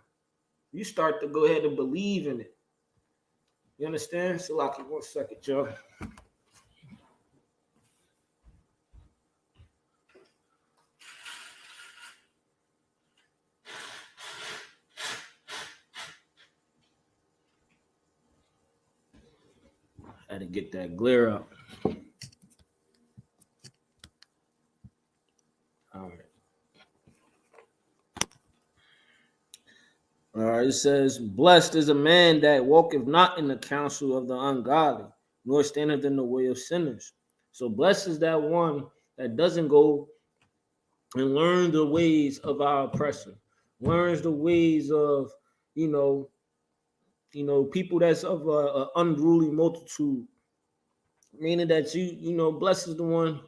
You start to go ahead and believe in it. You understand? So, like, 1 second, Joe. Had to get that glare out. All right. All right, it says, blessed is a man that walketh not in the counsel of the ungodly, nor standeth in the way of sinners. So blessed is that one that doesn't go and learn the ways of our oppressor, learns the ways of, people that's of an unruly multitude, meaning that blessed is the one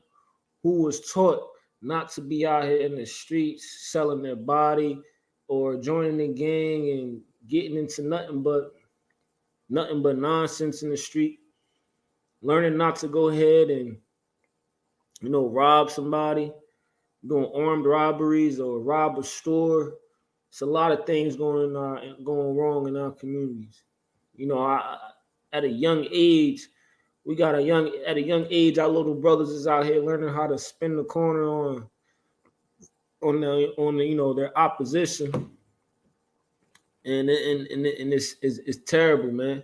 who was taught not to be out here in the streets selling their body or joining the gang and getting into nothing but nonsense in the street, learning not to go ahead and rob somebody, doing armed robberies or rob a store. It's a lot of things going wrong in our communities. At a young age, at a young age, our little brothers is out here learning how to spin the corner on their opposition, and it's terrible, man.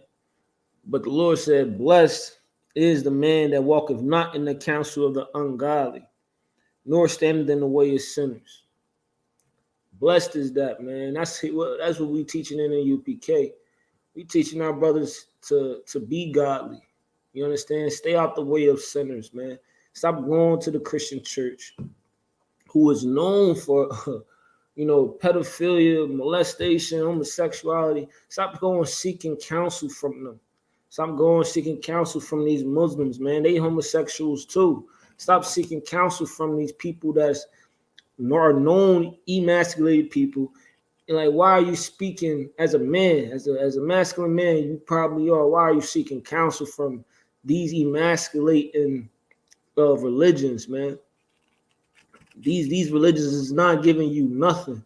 But the Lord said, blessed is the man that walketh not in the counsel of the ungodly, nor standeth in the way of sinners. Blessed is that, man. That's what we teaching in the UPK. We teaching our brothers to be godly. You understand? Stay out the way of sinners, man. Stop going to the Christian church, who is known for, pedophilia, molestation, homosexuality. Stop going seeking counsel from them. Stop going seeking counsel from these Muslims, man. They homosexuals too. Stop seeking counsel from these people that are known emasculated people. And like, why are you speaking as a man, as a masculine man? You probably are. Why are you seeking counsel from these emasculating religions, man? These religions is not giving you nothing,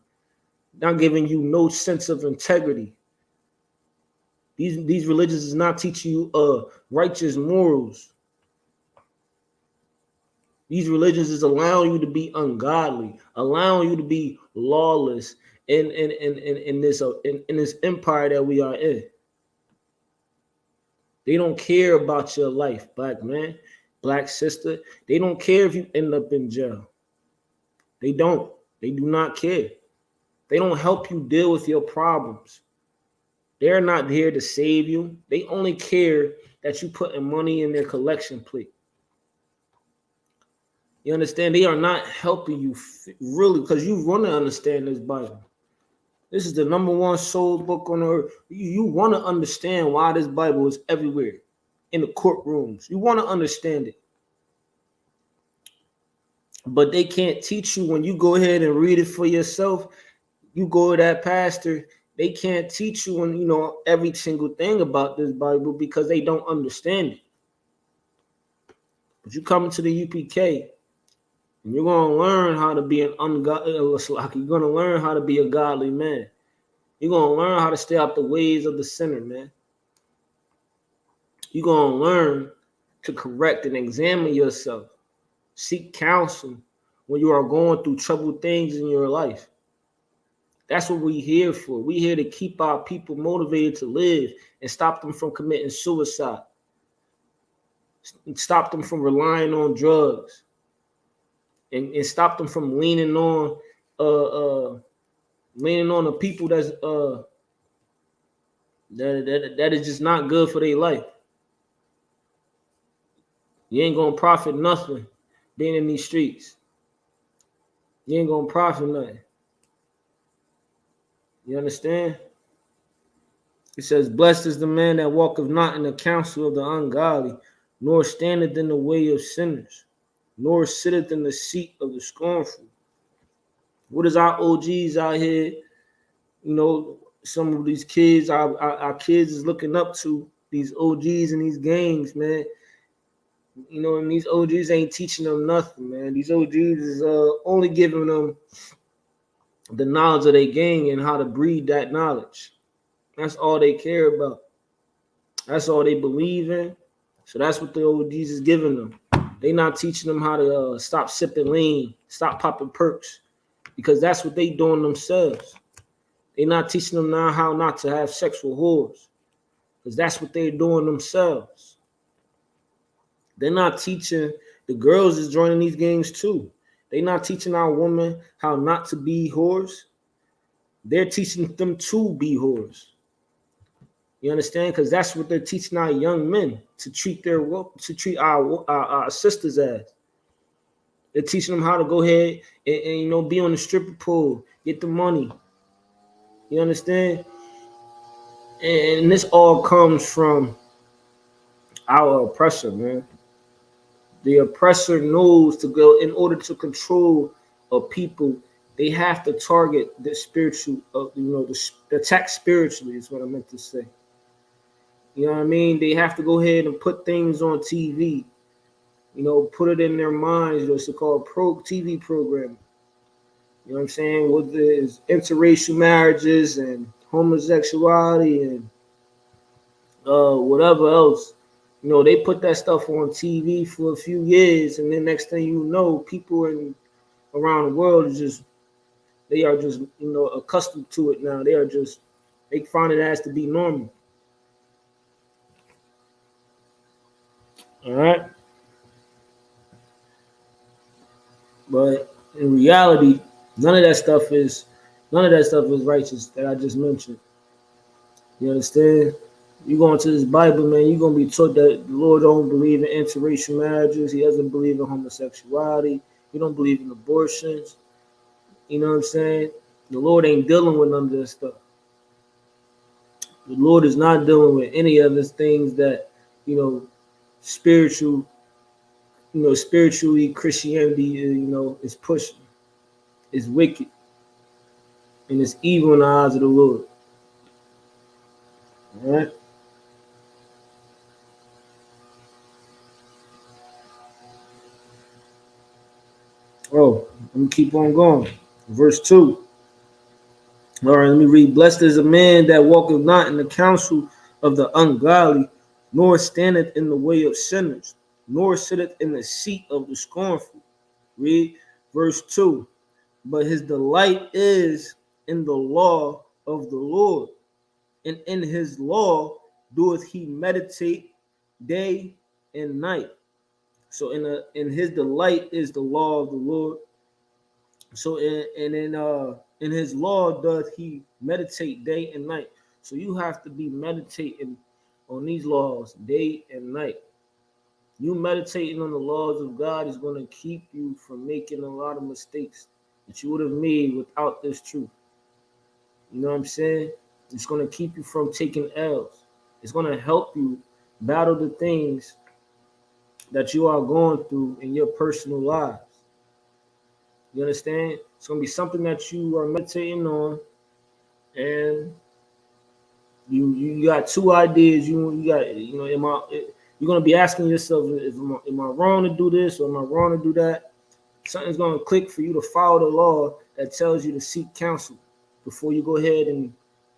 not giving you no sense of integrity. These religions is not teaching you righteous morals. These religions is allowing you to be ungodly, allowing you to be lawless in this empire that we are in. They don't care about your life, black man, black sister. They don't care if you end up in jail. They don't. They do not care. They don't help you deal with your problems. They're not here to save you. They only care that you putting money in their collection plate. You understand? They are not helping you really, because you want to understand this Bible. This is the number one sold book on earth. You want to understand why this Bible is everywhere in the courtrooms. You want to understand it. But they can't teach you when you go ahead and read it for yourself. You go to that pastor, they can't teach you when every single thing about this Bible because they don't understand it. But you come into the UPK and you're gonna learn how to be an ungodly. You're gonna learn how to be a godly man. You're gonna learn how to stay out the ways of the sinner, man. You're gonna learn to correct and examine yourself. Seek counsel when you are going through troubled things in your life. That's what we're here for. We're here to keep our people motivated to live and stop them from committing suicide. Stop them from relying on drugs. And stop them from leaning on the people that is just not good for their life. You ain't gonna profit nothing being in these streets. You ain't gonna profit nothing. You understand? It says, blessed is the man that walketh not in the counsel of the ungodly, nor standeth in the way of sinners, nor sitteth in the seat of the scornful. What is our OGs out here? Some of these kids, our kids is looking up to these OGs and these gangs, man. And these OGs ain't teaching them nothing, man. These OGs is only giving them the knowledge of their gang and how to breed that knowledge. That's all they care about. That's all they believe in. So that's what the OGs is giving them. They not teaching them how to stop sipping lean, stop popping perks, because that's what they doing themselves. They not teaching them now how not to have sexual whores, because that's what they're doing themselves. They're not teaching the girls is joining these gangs too. They're not teaching our women how not to be whores. They're teaching them to be whores. You understand? Because that's what they're teaching our young men to treat our sisters as. They're teaching them how to go ahead and be on the stripper pole, get the money. You understand? And this all comes from our oppressor, man. The oppressor knows to go in order to control a people. They have to target the spiritual, the attack spiritually is what I meant to say. You know what I mean? They have to go ahead and put things on TV. Put it in their minds. What's it called? TV programming. You know what I'm saying? With this interracial marriages and homosexuality and whatever else. They put that stuff on TV for a few years, and then next thing you know, people around the world they are just accustomed to it now. They find it as to be normal. All right. But in reality, none of that stuff is righteous that I just mentioned. You understand? You go into this Bible, man, you're gonna be taught that the Lord don't believe in interracial marriages. He doesn't believe in homosexuality. He don't believe in abortions. You know what I'm saying? The Lord ain't dealing with none of this stuff. The Lord is not dealing with any of these things that, spiritually Christianity, is pushing. It's wicked. And it's evil in the eyes of the Lord. All right? Oh, let me keep on going. Verse 2. All right, let me read. Blessed is a man that walketh not in the counsel of the ungodly, nor standeth in the way of sinners, nor sitteth in the seat of the scornful. Read verse 2. But his delight is in the law of the Lord, and in his law doeth he meditate day and night. So in his delight is the law of the Lord. So in In his law doth he meditate day and night. So you have to be meditating on these laws day and night. You meditating on the laws of God is going to keep you from making a lot of mistakes that you would have made without this truth. You know what I'm saying? It's going to keep you from taking L's. It's going to help you battle the things that you are going through in your personal lives. You understand? It's going to be something that you are meditating on, and you got two ideas. You got, you know, you're going to be asking yourself, am I wrong to do this or am I wrong to do that? Something's going to click for you to follow the law that tells you to seek counsel before you go ahead and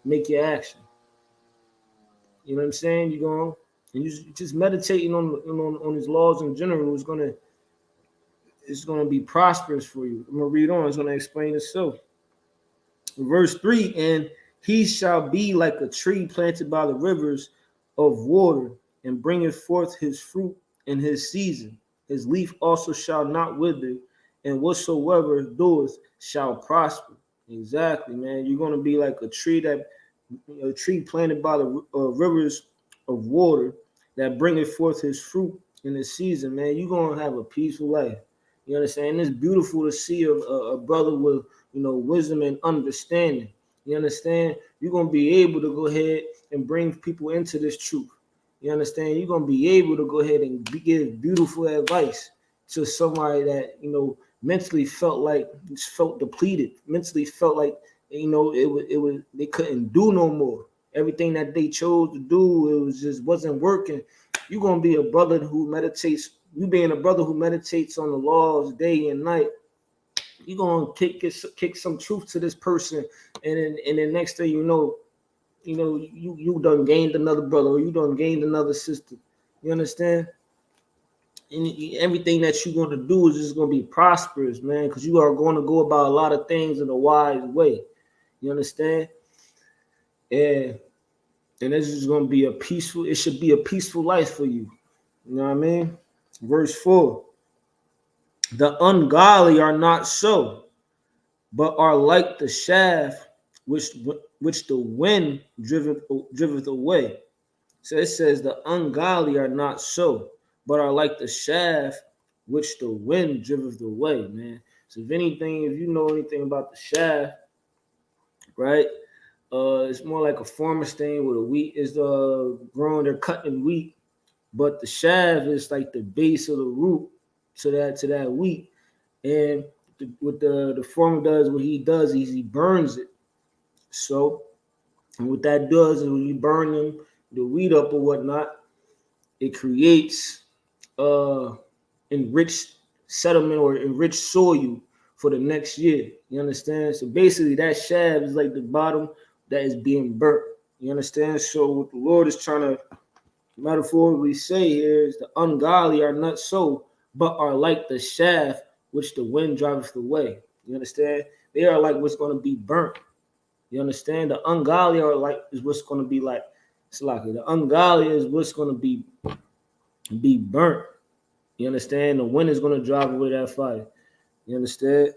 make your action. You know what I'm saying? You're going, and you just meditating on his laws in general is going to be prosperous for you. I'm going to read on. It's going to explain itself. Verse 3, and he shall be like a tree planted by the rivers of water, and bringeth forth his fruit in his season. His leaf also shall not wither, and whatsoever doeth shall prosper. Exactly, man. You're going to be like a tree planted by the rivers of water that bringeth forth his fruit in his season, man. You're going to have a peaceful life. You understand? It's beautiful to see a brother with, you know, wisdom and understanding. You understand? You're going to be able to go ahead and bring people into this truth. You understand? You're going to be able to go ahead and give beautiful advice to somebody that, you know, mentally felt depleted, mentally felt like, you know, it was they couldn't do no more. Everything that they chose to do, wasn't working. You're going to be a brother who meditates. You being a brother who meditates on the laws day and night, you're gonna kick some truth to this person, and then next thing you done gained another brother, or you done gained another sister. You understand? And everything that you're gonna do is just gonna be prosperous, man, because you are going to go about a lot of things in a wise way. You understand? And this is gonna be a peaceful. It should be a peaceful life for you. You know what I mean? Verse 4. The ungodly are not so, but are like the shaft which the wind driveth away. So it says the ungodly are not so, but are like the shaft which the wind driveth away, man. So if you know anything about the shaft, right? It's more like a farmer's thing where the wheat is growing, they're cutting wheat, but the shaft is like the base of the root to that wheat. And what the farmer does, what he does is he burns it. So, and what that does is when you burn the wheat up or whatnot, it creates enriched settlement or enriched soil for the next year. You understand? So basically, that shaft is like the bottom that is being burnt. You understand? So what the Lord is trying to metaphorically say here is the ungodly are not so, but are like the shaft which the wind driveth away. You understand? They are like what's going to be burnt. You understand? The ungodly is what's going to be like. It's like the ungodly is what's going to be burnt. You understand? The wind is going to drive away that fire. You understand?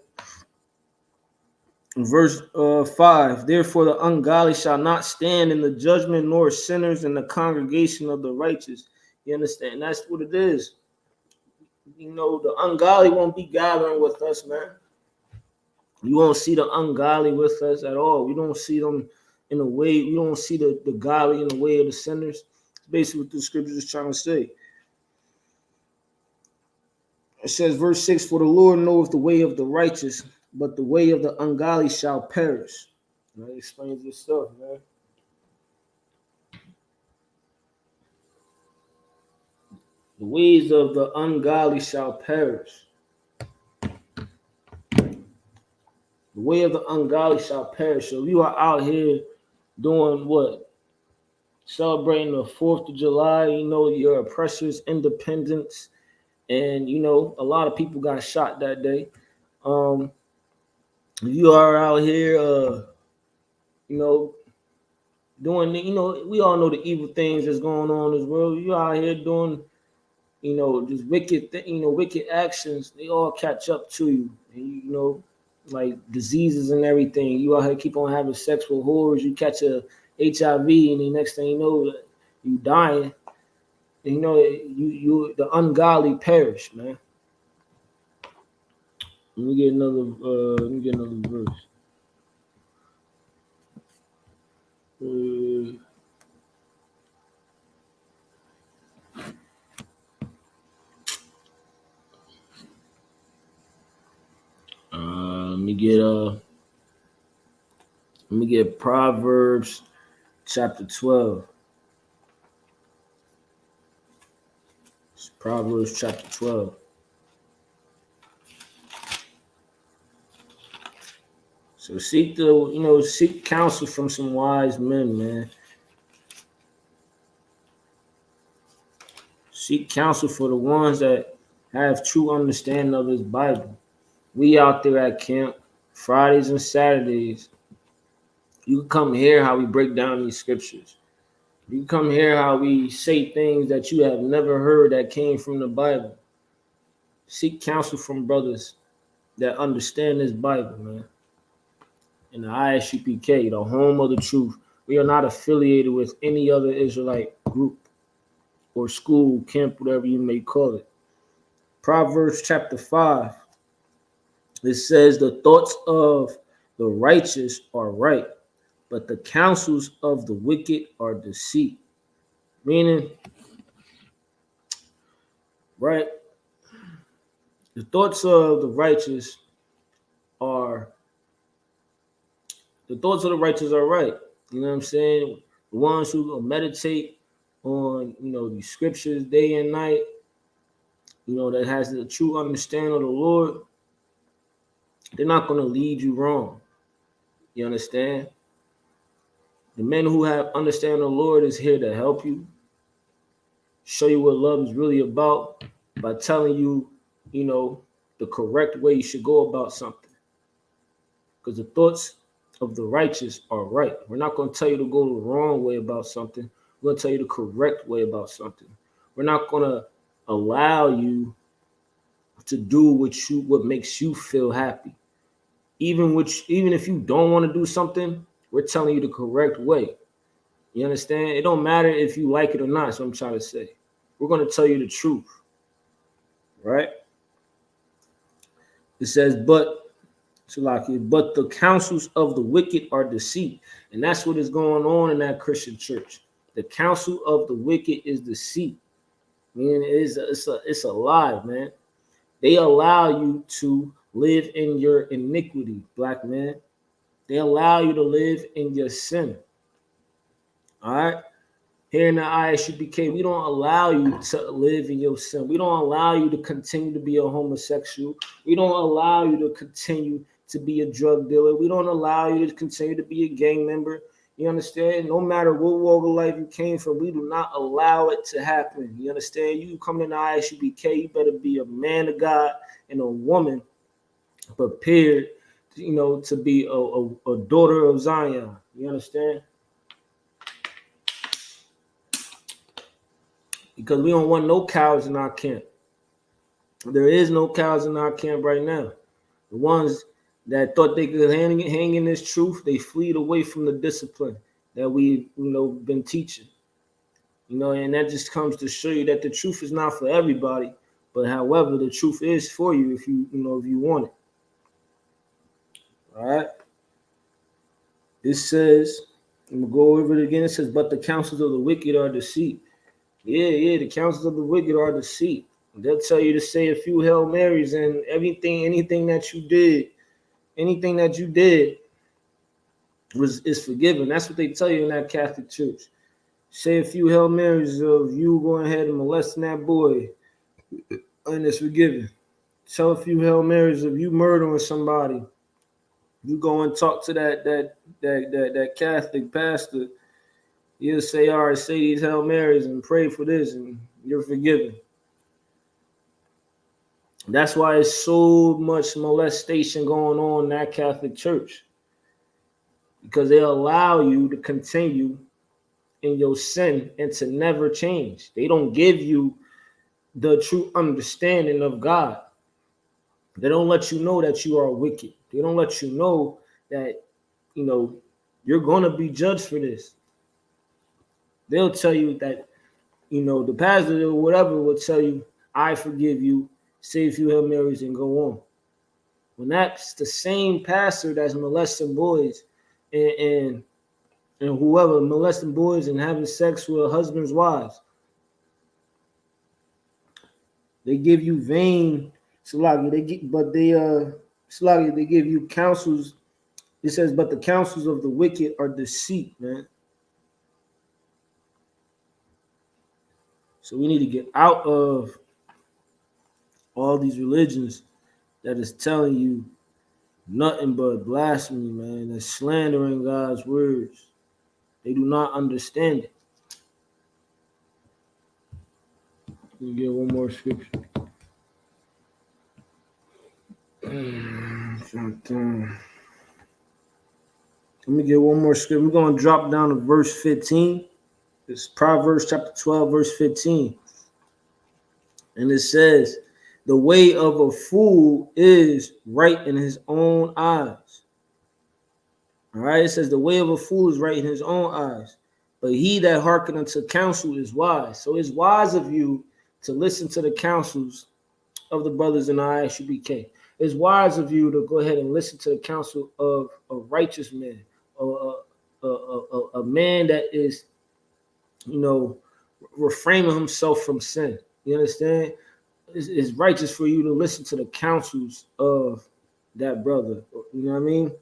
Verse 5, therefore the ungodly shall not stand in the judgment, nor sinners in the congregation of the righteous. You understand? That's what it is. You know, the ungodly won't be gathering with us, man. You won't see the ungodly with us at all. We don't see them in a way. We don't see the godly in the way of the sinners. It's basically what the scripture is trying to say. It says, verse 6, for the Lord knoweth the way of the righteous, but the way of the ungodly shall perish. And that explains this stuff, man. The ways of the ungodly shall perish. The way of the ungodly shall perish. So you are out here doing what? Celebrating the 4th of July, you know, your oppressor's independence. And, you know, a lot of people got shot that day. You are out here, you know, doing, you know, we all know the evil things that's going on in this world. You out here doing, you know, just wicked actions. They all catch up to you. And, you know, like diseases and everything. You out here keep on having sex with whores. You catch a HIV, and the next thing you know, you dying. And you know, you the ungodly perish, man. Let me get another. Let me get another verse. Let me get Let me get Proverbs chapter 12. It's Proverbs chapter 12. So seek counsel from some wise men, man. Seek counsel for the ones that have true understanding of his Bible. We out there at camp, Fridays and Saturdays. You can come hear how we break down these scriptures. You can come hear how we say things that you have never heard that came from the Bible. Seek counsel from brothers that understand this Bible, man. In the ISUPK, the home of the truth. We are not affiliated with any other Israelite group or school, camp, whatever you may call it. Proverbs chapter 5. It says, the thoughts of the righteous are right, but the counsels of the wicked are deceit. Meaning, right, the thoughts of the righteous are right. You know what I'm saying? The ones who meditate on, these scriptures day and night, that has the true understanding of the Lord, they're not going to lead you wrong. You understand? The men who have understanding of the Lord is here to help you, show you what love is really about by telling you, the correct way you should go about something. Because the thoughts of the righteous are right. We're not going to tell you to go the wrong way about something. We're going to tell you the correct way about something. We're not going to allow you to do what makes you feel happy. Even if you don't want to do something, we're telling you the correct way. You understand? It don't matter if you like it or not. That's what I'm trying to say. We're going to tell you the truth, right? It says, but the counsels of the wicked are deceit. And that's what is going on in that Christian church. The counsel of the wicked is deceit. I mean, it's a lie, man. They allow you to live in your iniquity, black man. They allow you to live in your sin. All right? Here in the ISUPK, we don't allow you to live in your sin. We don't allow you to continue to be a homosexual. We don't allow you to continue to be a drug dealer. We don't allow you to continue to be a gang member. You understand? No matter what walk of life you came from, we do not allow it to happen. You understand? You come in the ISUPK, you better be a man of God and a woman prepared, to be a daughter of Zion. You understand? Because we don't want no cowards in our camp. There is no cowards in our camp right now. The ones that thought they could hang in this truth, they fleed away from the discipline that we've been teaching. And that just comes to show you that the truth is not for everybody, but however, the truth is for you if you want it. All right. It says, I'm gonna go over it again. It says, but the counsels of the wicked are deceit. Yeah, the counsels of the wicked are deceit. They'll tell you to say a few Hail Marys and anything that you did is forgiven. That's what they tell you in that Catholic church. Say a few Hail Marys of you going ahead and molesting that boy, and it's forgiven. Tell a few Hail Marys of you murdering somebody. You go and talk to that Catholic pastor. He'll say, all right, say these Hail Marys and pray for this, and you're forgiven. That's why there's so much molestation going on in that Catholic church. Because they allow you to continue in your sin and to never change. They don't give you the true understanding of God. They don't let you know that you are wicked. They don't let you know that, you know, you're going to be judged for this. They'll tell you that, you know, the pastor or whatever will tell you, I forgive you, say a few Hail Marys and go on. When that's the same pastor that's molesting boys and whoever molesting boys and having sex with husbands' wives, they give you vain Salagi. Salagi, they give you counsels. It says, but the counsels of the wicked are deceit, man. So we need to get out of all these religions that is telling you nothing but blasphemy, man. That's slandering God's words. They do not understand it. Let me get one more scripture. Let me get one more scripture. We're going to drop down to verse 15. It's Proverbs chapter 12, verse 15. And it says, the way of a fool is right in his own eyes. All right, it says the way of a fool is right in his own eyes, but he that hearkeneth unto counsel is wise. So it's wise of you to listen to the counsels of the brothers in ISUPK. It's wise of you to go ahead and listen to the counsel of a righteous man, a man that is, you know, refraining himself from sin. You understand? It's righteous for you to listen to the counsels of that brother. You know what I mean?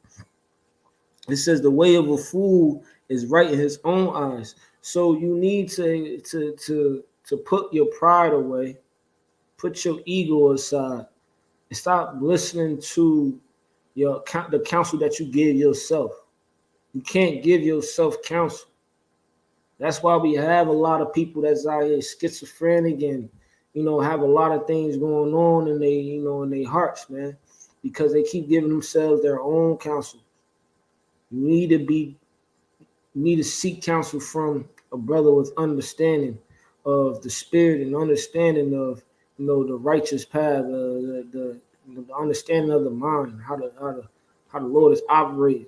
It says the way of a fool is right in his own eyes. So you need to put your pride away, put your ego aside, and stop listening to the counsel that you give yourself. You can't give yourself counsel. That's why we have a lot of people that's out here schizophrenic and, you know, have a lot of things going on in they, you know, in their hearts, man, because they keep giving themselves their own counsel. You need to seek counsel from a brother with understanding of the spirit and understanding of, you know, the righteous path, the understanding of the mind, how the Lord is operating.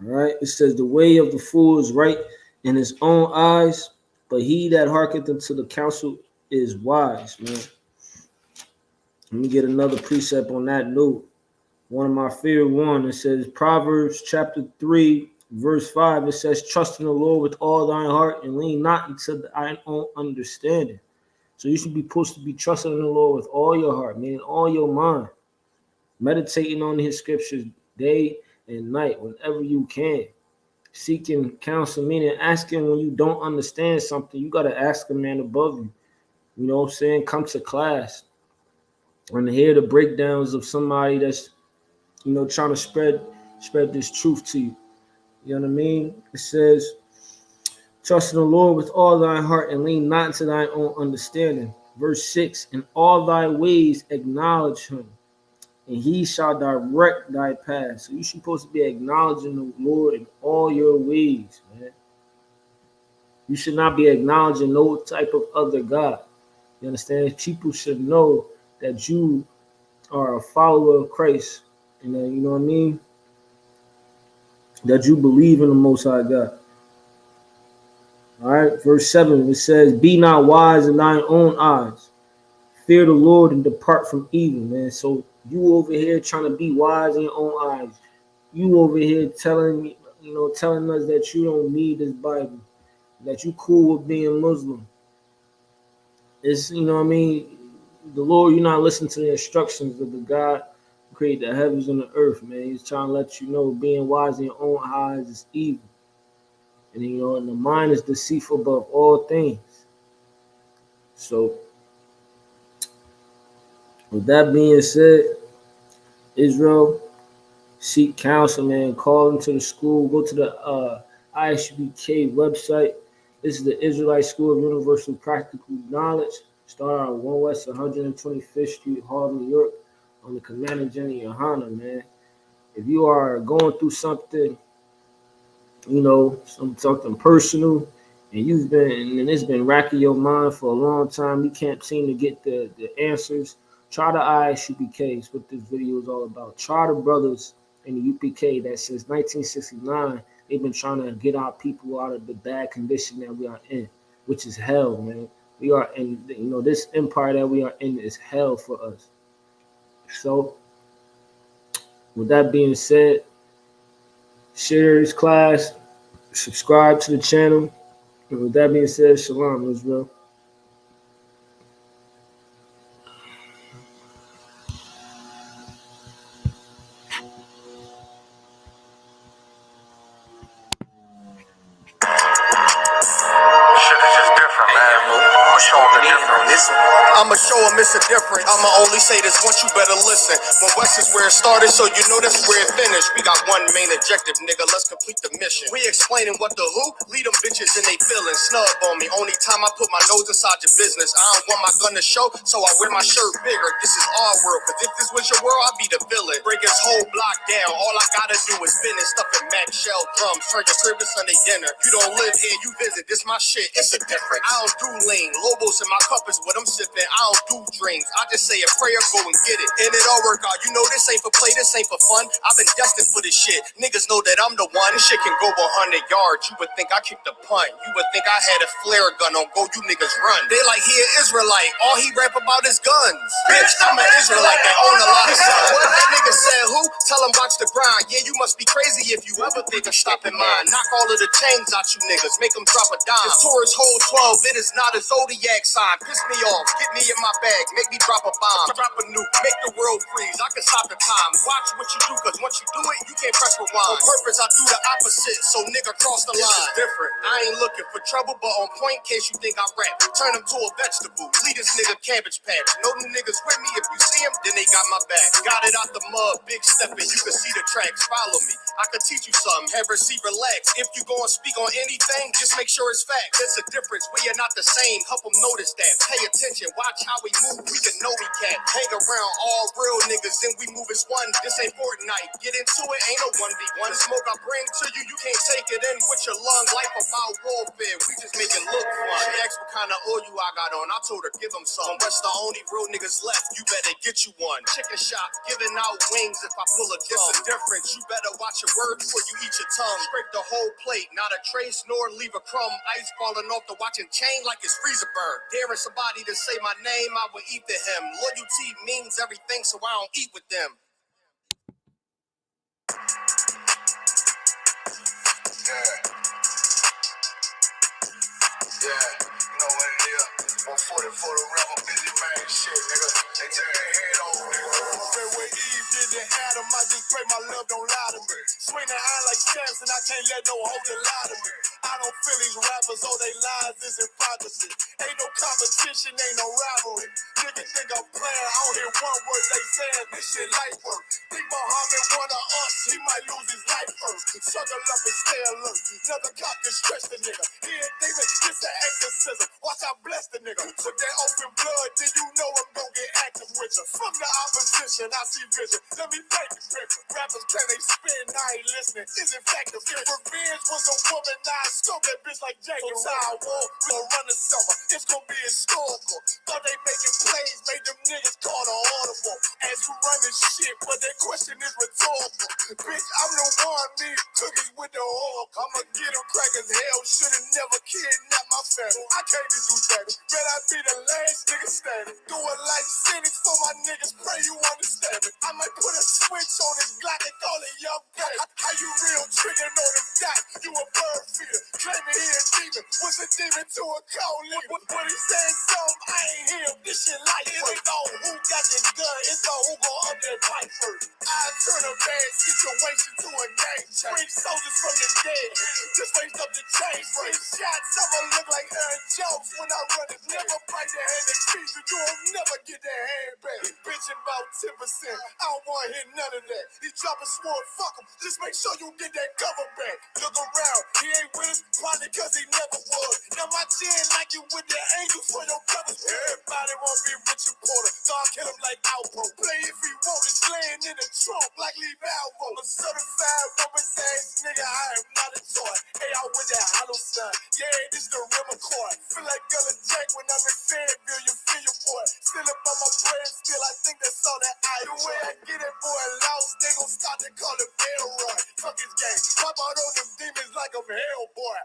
All right. It says the way of the fool is right in his own eyes, but he that hearkeneth unto the counsel is wise, man. Let me get another precept on that note. One of my favorite one. It says Proverbs chapter 3, verse 5. It says, trust in the Lord with all thine heart and lean not into thine own understanding. So you should be supposed to be trusting in the Lord with all your heart, meaning all your mind. Meditating on his scriptures day and night whenever you can. Seeking counsel, meaning asking when you don't understand something. You got to ask a man above you. You know what I'm saying? Come to class and hear the breakdowns of somebody that's, you know, trying to spread this truth to you. You know what I mean? It says, trust in the Lord with all thine heart and lean not into thine own understanding. Verse 6, in all thy ways acknowledge him, and he shall direct thy path. So you're supposed to be acknowledging the Lord in all your ways, man. You should not be acknowledging no type of other God. You understand? People should know that you are a follower of Christ. And you know what I mean? That you believe in the Most High God. All right, verse 7, it says, be not wise in thine own eyes. Fear the Lord and depart from evil, man. So you over here trying to be wise in your own eyes. You over here telling us that you don't need this Bible, that you cool with being Muslim. It's, you know what I mean? The Lord, you're not listening to the instructions of the God who created the heavens and the earth, man. He's trying to let you know being wise in your own eyes is evil. And, you know, and the mind is deceitful above all things. So, with that being said, Israel, seek counsel, man. Call into the school. Go to the ISUPK website. This is the Israelite School of Universal Practical Knowledge. Start on 1 West 125th Street, Harlem, New York, on the Commander General Yohana, man. If you are going through something, you know, something personal, and it's been racking your mind for a long time, you can't seem to get the answers Try the ISUPK is what this video is all about. Try the brothers in the UPK that since 1969, they've been trying to get our people out of the bad condition that we are in, which is hell, man. We are in, this empire that we are in is hell for us. So, with that being said, share this class, subscribe to the channel. And with that being said, shalom, Israel. Shit is just different, man. I'ma show them the difference. I'ma show them it's a difference. I'ma only say this once, you better listen. When West is where it started, so you know that's where it finished. We got one main objective, nigga, let's complete the mission. We explaining what the who, lead them bitches in they feelings. Snub on me, only time I put my nose inside your business. I don't want my gun to show, so I wear my shirt bigger. This is our world, cause if this was your world, I'd be the villain. Break his whole block down, all I gotta do is finish. Stuffing Mac shell drums, turn your crib to Sunday dinner. You don't live here, you visit, this my shit, it's a difference. I don't do lean, Lobos in my cup is what I'm sipping. I don't do dreams, I just say a prayer, go and get it. And it all work out, you know this ain't for play, this ain't for fun. I've been destined for this shit, niggas know that I'm the one. This shit can go 100 yards, you would think I kicked a punt. You would think I had a flare gun on go, you niggas run. They like he an Israelite, all he rap about is guns. Bitch, I'm an Israelite that own a lot of guns. What that nigga said who? Tell him watch the grind. Yeah, you must be crazy if you ever think of stopping mine. Knock all of the chains out you niggas, make them drop a dime. This Taurus hold 12, it is not a zodiac sign. Piss me off, get me in my bag, make me drop a bomb. Drop a nuke, make the world freeze, I can stop the time. Watch what you do, cause once you do it, you can't press rewind. On purpose, I do the opposite, so nigga cross the line. This is different, I ain't looking for trouble, but on point, case you think I rap. Turn him to a vegetable, lead this nigga cabbage patch. No new niggas with me, if you see him, then they got my back. Got it out the mud, big stepping, you can see the tracks. Follow me, I can teach you something, have receive, relax. If you gon' speak on anything, just make sure it's fact. There's a difference, we are not the same, help them notice that. Pay attention, watch how we move, we can know we can. Hang around all real niggas, and we move as one. This ain't Fortnite, get into it, ain't no 1v1. Smoke I bring to you, you can't take it in with your lung. Life about warfare, we just make it look fun. She asked what kind of oil I got on, I told her give them some. West the only real niggas left, you better get you one. Chicken shop, giving out wings if I pull a gun. It's a difference, you better watch your words before you eat your tongue. Scrape the whole plate, not a trace nor leave a crumb. Ice falling off the watching chain like it's freezer burn. Daring somebody to say my name, I will eat to him. Loyalty means everything, so I don't eat with them. Yeah, you know what it is. 140 for the rebel, busy man, shit, nigga. They tear their head over, nigga. When Eve did to Adam, I just pray my love don't lie to me. Swing the iron like Samson, I can't let no hoe to lie to me. I don't feel these rappers, all they lies is hypocrisy. Ain't no competition, ain't no rivalry. Niggas think I'm playing, I don't hear one word they saying, this shit light work. Think Muhammad one of us, he might lose his life first. Struggle up and stay alert, another cop can stretch the nigga. He ain't David, it's an exorcism, watch I bless the nigga. Took that open blood, then you know I'm gon' get active with you. From the opposition, I see vision, let me paint the picture. Rappers can they spin, I ain't listening, is in fact the fear. Revenge was a woman, now I scope that bitch like Jacob. So I war, we'll run the summer, it's gon' be historical. Thought they making plays, made them niggas call the audible. As we run this shit, but that question is rhetorical. Bitch, I'm the one, me cookies with the oil. I'ma get them crackers, hell, should've never kidnapped my family. I can't do that, bet I be the last nigga standing. Do a life sentence for my niggas, pray you understand me. I might put a switch on this Glock and call it young gang. How you real triggering on them dots? You a bird feeder, claiming he a demon. What's a demon to a cold leader? What he saying something, I ain't hear. This shit like it ain't all who got this gun, it's all who gon' up that pipe first. I turn a bad situation to a game changer. Bring soldiers from the dead, just raised up the chain. Free shots, I'ma look like Aaron Jones when I run it. Never bite the hand that feeds you, you'll never get that hand back. Bitching about 10%, I don't wanna hear none of that. He dropping sword, fuck him, just make sure you get that cover back. Look around, he ain't with us, probably cause he never was. Now my chin like you with the angels for your brothers. Everybody wanna be Richard Porter, so I kill him like Alpo. Play if he want, it's laying in the trunk like Lee Valvo. A certified rubber ass nigga, I am not a toy. Hey, I with that hollow sign, yeah, this the McCoy. Feel like Gullah Jack when I'm in Fayetteville, you feel your boy. Still up on my bread, still I think that's all that I do. The way I get it, boy, lost, they gon' start to call it Elroy. Fuck his game, pop out on them demons like I'm Hellboy.